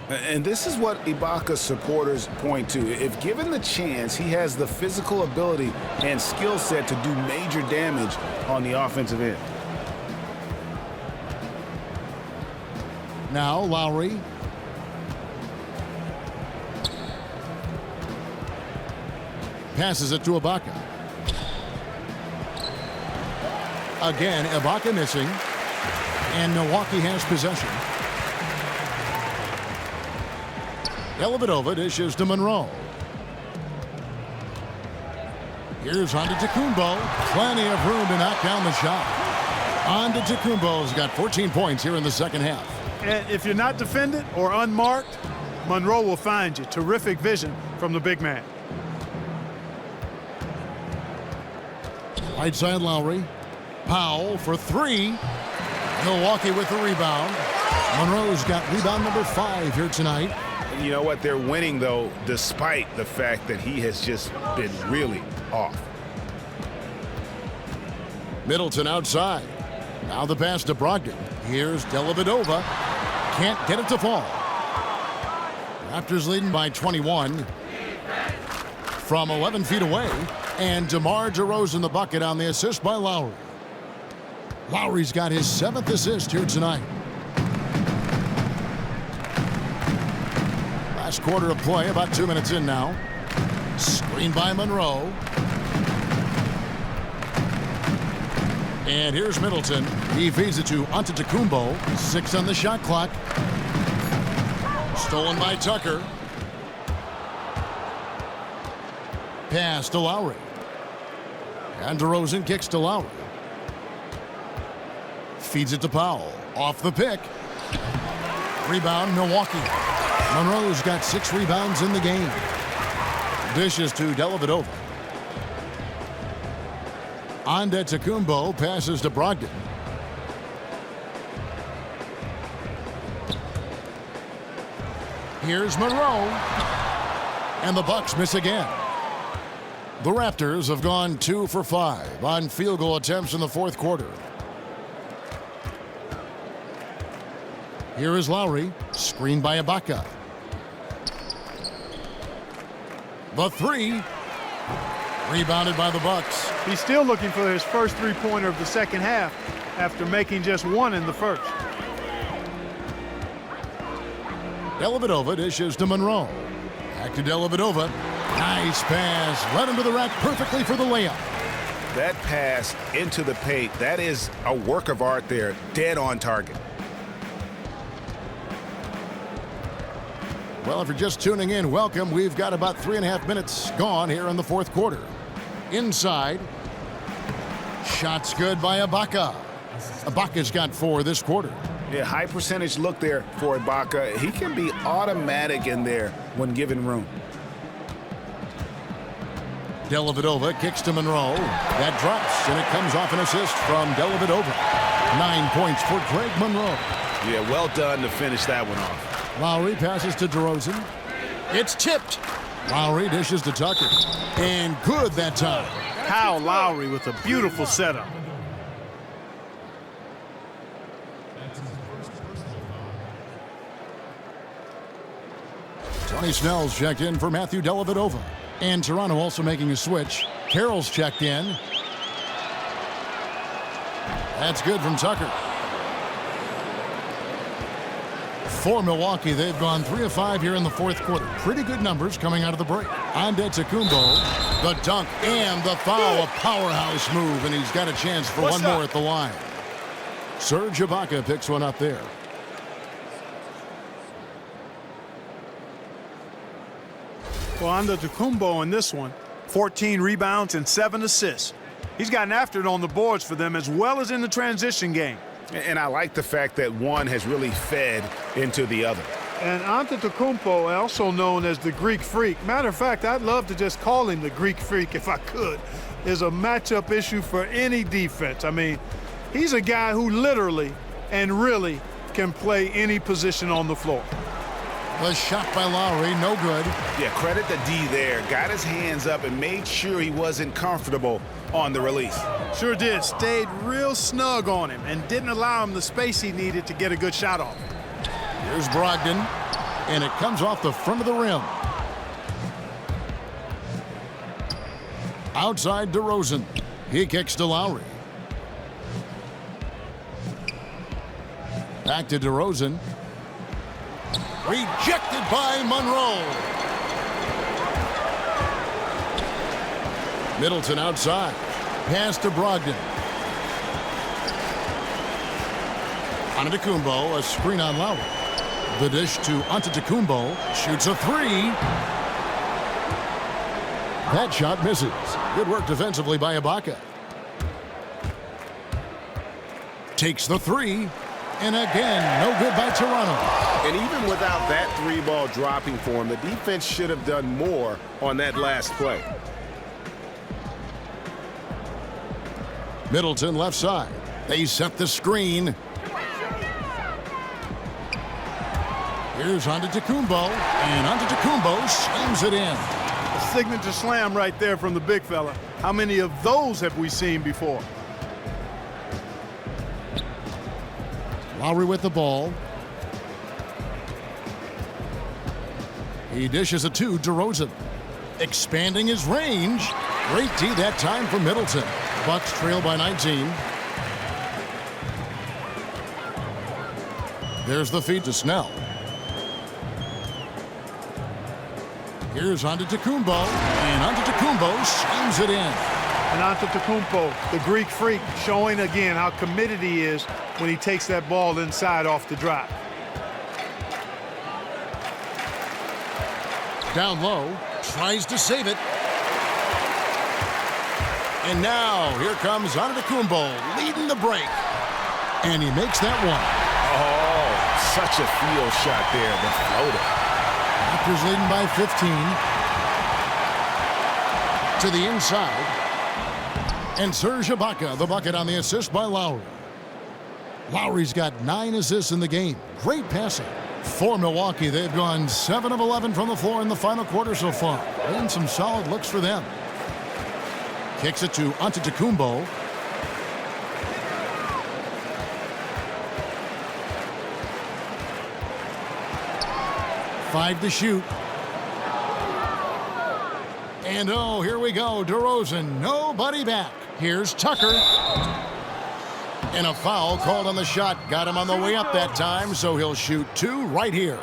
And this is what Ibaka's supporters point to. If given the chance, he has the physical ability and skill set to do major damage on the offensive end. Now Lowry. Passes it to Ibaka. Again, Ibaka missing. And Milwaukee has possession. Dellavedova dishes to Monroe. Here's Antetokounmpo. Plenty of room to knock down the shot. Antetokounmpo's got 14 points here in the second half. And if you're not defended or unmarked, Monroe will find you. Terrific vision from the big man. Right side Lowry. Powell for three. Milwaukee with the rebound. Monroe's got rebound number 5 here tonight. You know what? They're winning, though, despite the fact that he has just been really off. Middleton outside. Now the pass to Brogdon. Here's Dellavedova. Can't get it to fall. Raptors leading by 21. From 11 feet away. And DeMar DeRozan the bucket on the assist by Lowry. Lowry's got his 7th assist here tonight. Last quarter of play, about 2 minutes in now. Screen by Monroe. And here's Middleton. He feeds it to Antetokounmpo. 6 on the shot clock. Stolen by Tucker. Pass to Lowry. And DeRozan kicks to Lowry. Feeds it to Powell. Off the pick. Rebound, Milwaukee. Monroe's got 6 rebounds in the game. Dishes to Dellavedova. Antetokounmpo passes to Brogdon. Here's Monroe. And the Bucks miss again. The Raptors have gone 2 for 5 on field goal attempts in the fourth quarter. Here is Lowry. Screened by Ibaka. The three. Rebounded by the Bucks. He's still looking for his first three-pointer of the second half after making just 1 in the first. Dellavedova dishes to Monroe. Back to Dellavedova. Nice pass. Right into the rack perfectly for the layup. That pass into the paint, that is a work of art there. Dead on target. Well, if you're just tuning in, welcome. We've got about 3.5 minutes gone here in the fourth quarter. Inside. Shots good by Ibaka. Ibaka's got 4 this quarter. Yeah, high percentage look there for Ibaka. He can be automatic in there when given room. Dellavedova kicks to Monroe. That drops, and it comes off an assist from Dellavedova. 9 points for Greg Monroe. Yeah, well done to finish that one off. Lowry passes to DeRozan. It's tipped. Lowry dishes to Tucker. And good that time. Kyle Lowry with a beautiful setup. Tony Snell's checked in for Matthew Dellavedova. And Toronto also making a switch. Carroll's checked in. That's good from Tucker. For Milwaukee, they've gone 3 of 5 here in the fourth quarter. Pretty good numbers coming out of the break. Antetokounmpo, the dunk and the foul. A powerhouse move, and he's got a chance for one more at the line. Serge Ibaka picks one up there. Well, Antetokounmpo in this one, 14 rebounds and 7 assists. He's gotten after it on the boards for them as well as in the transition game. And I like the fact that one has really fed into the other. And Antetokounmpo, also known as the Greek Freak. Matter of fact, I'd love to just call him the Greek Freak if I could. Is a matchup issue for any defense. I mean, he's a guy who literally and really can play any position on the floor. The shot by Lowry, no good. Yeah, credit the D there. Got his hands up and made sure he wasn't comfortable on the release. Sure did. Stayed real snug on him and didn't allow him the space he needed to get a good shot off. Here's Brogdon, and it comes off the front of the rim. Outside DeRozan. He kicks to Lowry. Back to DeRozan. Rejected by Monroe. Middleton outside. Pass to Brogdon. Antetokounmpo, a screen on Lowry. The dish to Antetokounmpo. Shoots a three. That shot misses. Good work defensively by Ibaka. Takes the three. And again, no good by Toronto. And even without that three ball dropping for him, the defense should have done more on that last play. Middleton left side. They set the screen. Here's Antetokounmpo, and Antetokounmpo slams it in. A signature slam right there from the big fella. How many of those have we seen before? Lowry with the ball. He dishes it to DeRozan. Expanding his range. Great D that time for Middleton. Bucks trail by 19. There's the feed to Snell. Here's Antetokounmpo, and Antetokounmpo slams it in. And Antetokounmpo, the Greek Freak, showing again how committed he is when he takes that ball inside off the drive. Down low, tries to save it. And now, here comes Antetokounmpo leading the break. And he makes that one. Oh, such a field shot there, the floater. Raptors leading by 15. To the inside. And Serge Ibaka, the bucket on the assist by Lowry. Lowry's got 9 assists in the game. Great passing. For Milwaukee, they've gone 7 of 11 from the floor in the final quarter so far. And some solid looks for them. Kicks it to Antetokounmpo. Five to shoot. And oh, here we go. DeRozan, nobody back. Here's Tucker. And a foul called on the shot. Got him on the way up that time, so he'll shoot 2 right here.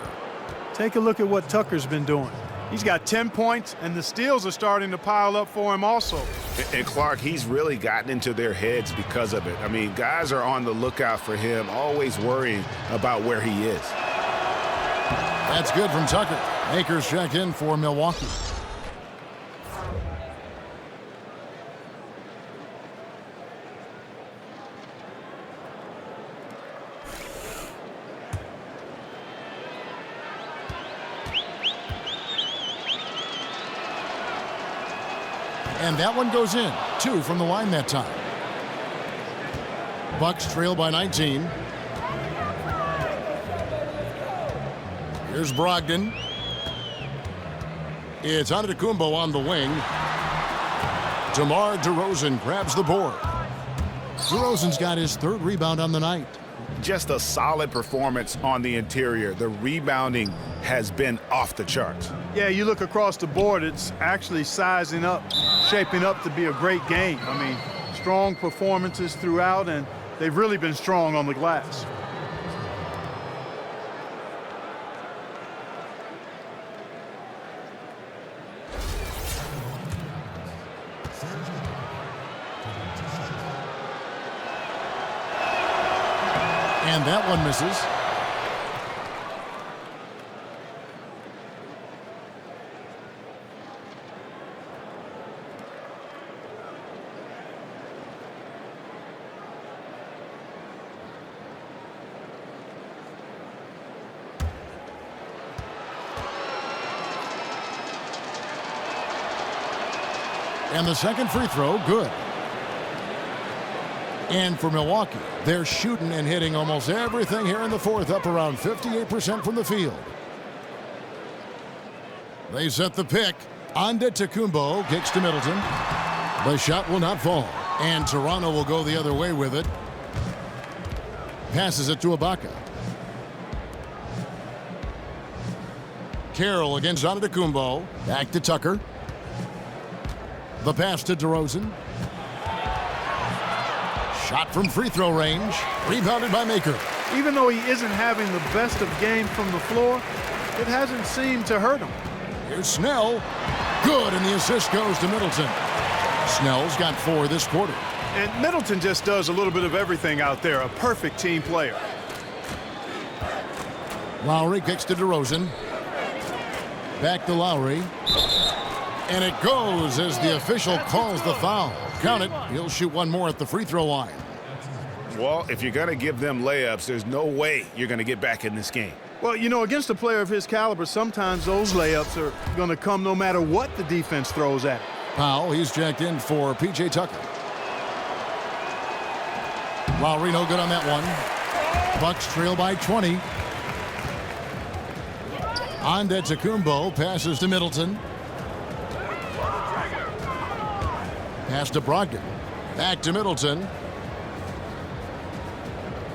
Take a look at what Tucker's been doing. He's got 10 points, and the steals are starting to pile up for him also. And Clark, he's really gotten into their heads because of it. I mean, guys are on the lookout for him, always worrying about where he is. That's good from Tucker. Akers check in for Milwaukee. And that one goes in. 2 from the line that time. Bucks trail by 19. Here's Brogdon. It's Antetokounmpo on the wing. DeMar DeRozan grabs the board. DeRozan's got his 3rd rebound on the night. Just a solid performance on the interior. The rebounding has been off the charts. Yeah, you look across the board, it's actually sizing up, shaping up to be a great game. I mean, strong performances throughout, and they've really been strong on the glass. And that one misses. And the second free throw, good. And for Milwaukee, they're shooting and hitting almost everything here in the fourth, up around 58% from the field. They set the pick. Antetokounmpo kicks to Middleton. The shot will not fall. And Toronto will go the other way with it. Passes it to Ibaka. Carroll against Antetokounmpo. Back to Tucker. The pass to DeRozan. Shot from free throw range. Rebounded by Maker. Even though he isn't having the best of games from the floor, it hasn't seemed to hurt him. Here's Snell. Good, and the assist goes to Middleton. Snell's got 4 this quarter. And Middleton just does a little bit of everything out there. A perfect team player. Lowry kicks to DeRozan. Back to Lowry. And it goes as the official calls the foul. Count it. He'll shoot one more at the free throw line. Well, if you're going to give them layups, there's no way you're going to get back in this game. Well, you know, against a player of his caliber, sometimes those layups are going to come no matter what the defense throws at him. Powell, he's checked in for P.J. Tucker. Lowry no good on that one. Bucks trail by 20. Antetokounmpo passes to Middleton. Pass to Brogdon. Back to Middleton.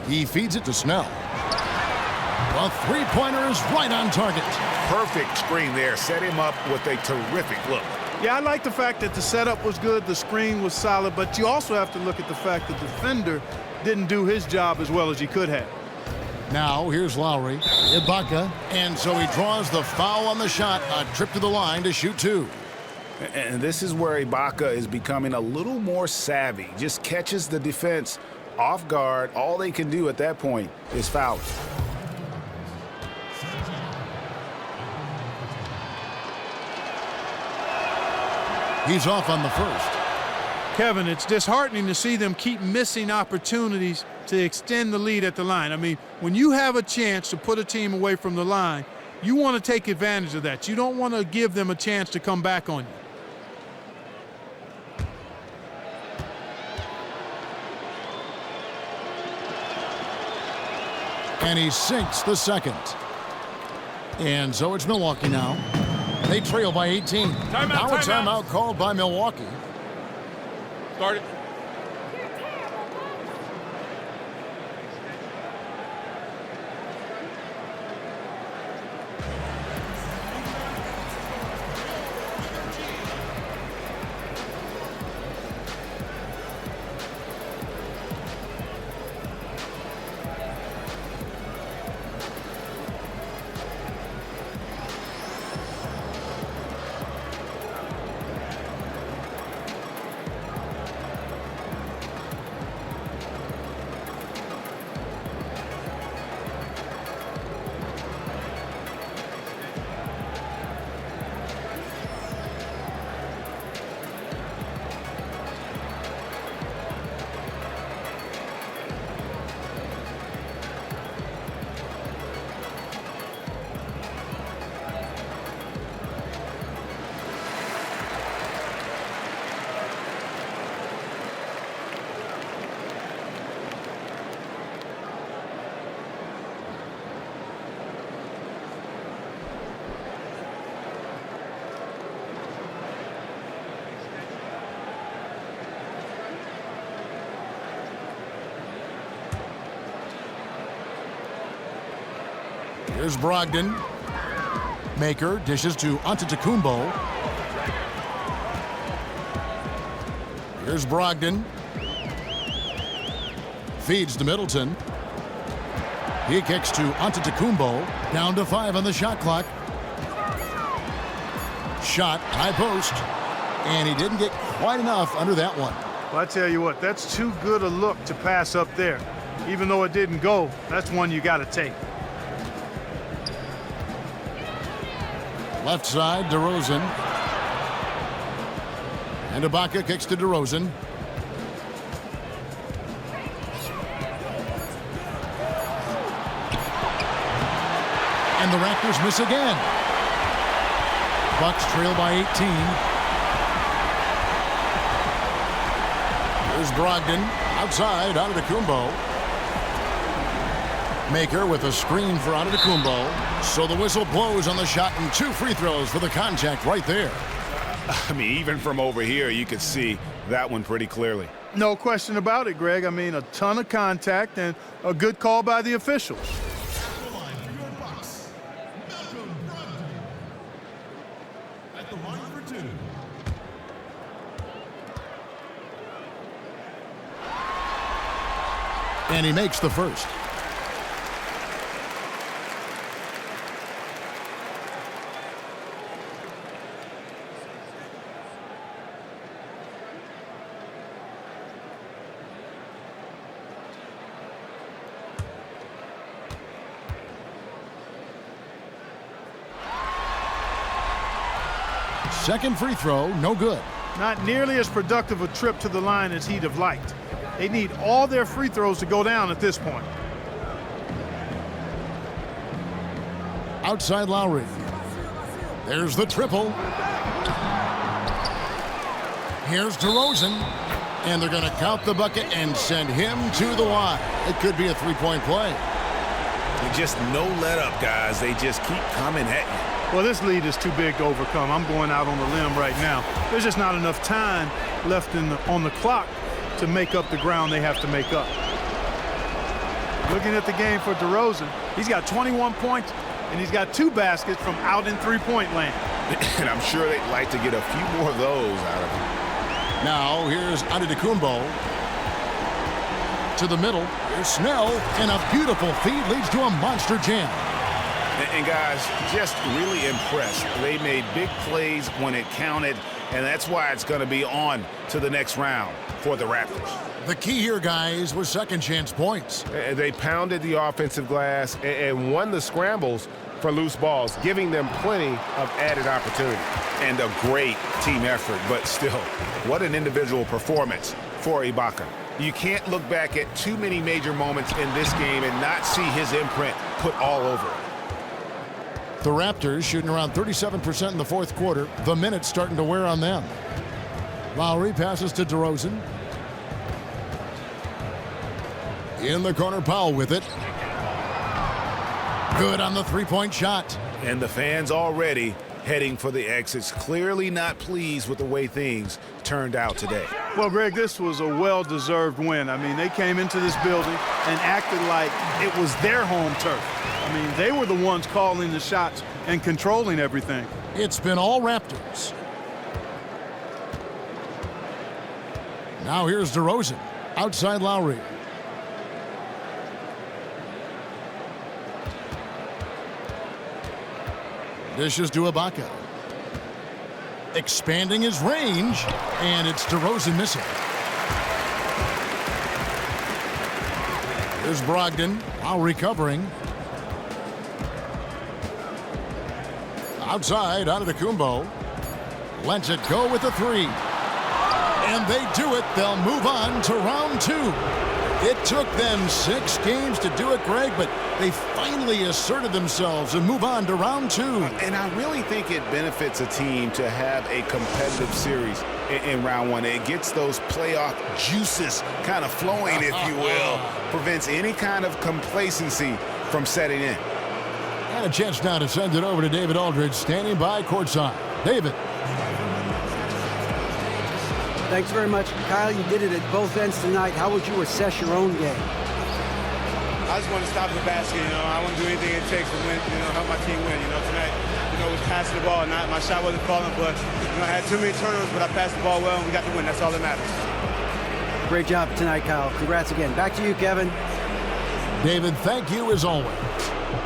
He feeds it to Snell. The three-pointer is right on target. Perfect screen there. Set him up with a terrific look. Yeah, I like the fact that the setup was good, the screen was solid, but you also have to look at the fact that the defender didn't do his job as well as he could have. Now here's Lowry. Ibaka. And so he draws the foul on the shot. A trip to the line to shoot 2. And this is where Ibaka is becoming a little more savvy. Just catches the defense off guard. All they can do at that point is foul. He's off on the first. Kevin, it's disheartening to see them keep missing opportunities to extend the lead at the line. I mean, when you have a chance to put a team away from the line, you want to take advantage of that. You don't want to give them a chance to come back on you. And he sinks the second. And so it's Milwaukee now. They trail by 18. Now a timeout called by Milwaukee. Start it. Here's Brogdon. Maker dishes to Antetokounmpo. Here's Brogdon. Feeds to Middleton. He kicks to Antetokounmpo. Down to 5 on the shot clock. Shot, high post. And he didn't get quite enough under that one. Well, I tell you what, that's too good a look to pass up there. Even though it didn't go, that's one you got to take. Left side, DeRozan. And Ibaka kicks to DeRozan. And the Raptors miss again. Bucks trail by 18. Here's Brogdon. Outside, Antetokounmpo. Maker with a screen for Antetokounmpo. So the whistle blows on the shot and 2 free throws for the contact right there. I mean, even from over here, you could see that one pretty clearly. No question about it, Greg. I mean, a ton of contact and a good call by the officials. And he makes the first. Second free throw, no good. Not nearly as productive a trip to the line as he'd have liked. They need all their free throws to go down at this point. Outside Lowry. There's the triple. Here's DeRozan. And they're going to count the bucket and send him to the line. It could be a three-point play. Just no let up, guys. They just keep coming at you. Well, this lead is too big to overcome. I'm going out on the limb right now. There's just not enough time left on the clock to make up the ground they have to make up. Looking at the game for DeRozan, he's got 21 points, and he's got 2 baskets from out in three-point land. And I'm sure they'd like to get a few more of those out of him. Now here's Antetokounmpo. To the middle, here's Snell, and a beautiful feed leads to a monster jam. And guys, just really impressed. They made big plays when it counted, and that's why it's going to be on to the next round for the Raptors. The key here, guys, was second chance points. They pounded the offensive glass and won the scrambles for loose balls, giving them plenty of added opportunity. And a great team effort, but still, what an individual performance for Ibaka. You can't look back at too many major moments in this game and not see his imprint put all over it. The Raptors shooting around 37% in the fourth quarter. The minutes starting to wear on them. Lowry passes to DeRozan. In the corner, Powell with it. Good on the three-point shot. And the fans already heading for the exits, clearly not pleased with the way things turned out today. Well, Greg, this was a well-deserved win. I mean, they came into this building and acted like it was their home turf. I mean, they were the ones calling the shots and controlling everything. It's been all Raptors. Now here's DeRozan. Outside Lowry. Dishes to Ibaka. Expanding his range, and it's DeRozan missing. There's Brogdon, now recovering. Outside, Antetokounmpo. Lets it go with a 3. And they do it. They'll move on to round 2. It took them 6 games to do it, Greg, but they finally asserted themselves and move on to round 2. And I really think it benefits a team to have a competitive series in round 1. It gets those playoff juices kind of flowing, if you will. Prevents any kind of complacency from setting in. And a chance now to send it over to David Aldridge, standing by courtside. David. Thanks very much. Kyle, you did it at both ends tonight. How would you assess your own game? I just want to stop the basket, I want to do anything it takes to win, help my team win. Tonight, was passing the ball, and my shot wasn't falling, but, I had too many turnovers, but I passed the ball well, and we got the win. That's all that matters. Great job tonight, Kyle. Congrats again. Back to you, Kevin. David, thank you as always.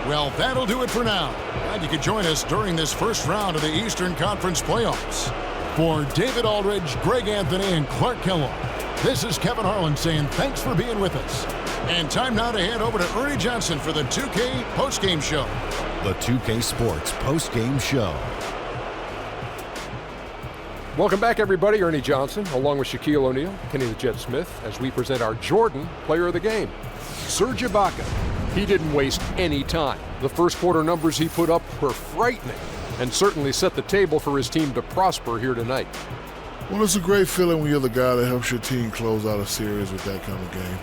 Well, that'll do it for now. Glad you could join us during this first round of the Eastern Conference playoffs. For David Aldridge, Greg Anthony, and Clark Kellogg, This is Kevin Harlan saying thanks for being with us. And time now to head over to Ernie Johnson for the 2K postgame show. The 2K Sports postgame show. Welcome back, everybody. Ernie Johnson, along with Shaquille O'Neal, Kenny the Jet Smith, as we present our Jordan Player of the Game, Serge Ibaka. He didn't waste any time. The first quarter numbers he put up were frightening and certainly set the table for his team to prosper here tonight. Well, it's a great feeling when you're the guy that helps your team close out a series with that kind of game.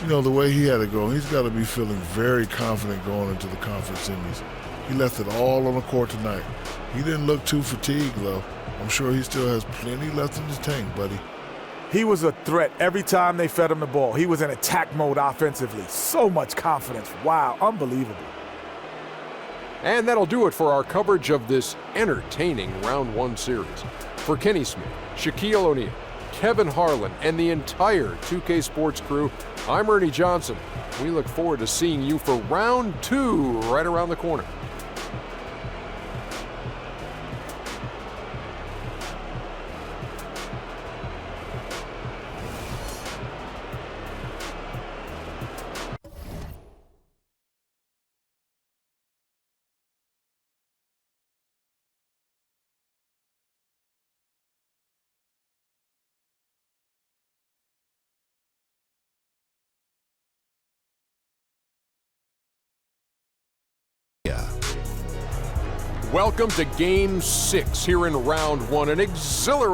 You know, the way he had it go, he's got to be feeling very confident going into the conference semis. He left it all on the court tonight. He didn't look too fatigued, though. I'm sure he still has plenty left in his tank, buddy. He was a threat every time they fed him the ball. He was in attack mode offensively. So much confidence. Wow, unbelievable. And that'll do it for our coverage of this entertaining Round 1 series. For Kenny Smith, Shaquille O'Neal, Kevin Harlan, and the entire 2K Sports crew, I'm Ernie Johnson. We look forward to seeing you for Round 2 right around the corner. Welcome to Game 6 here in Round 1, an exhilarating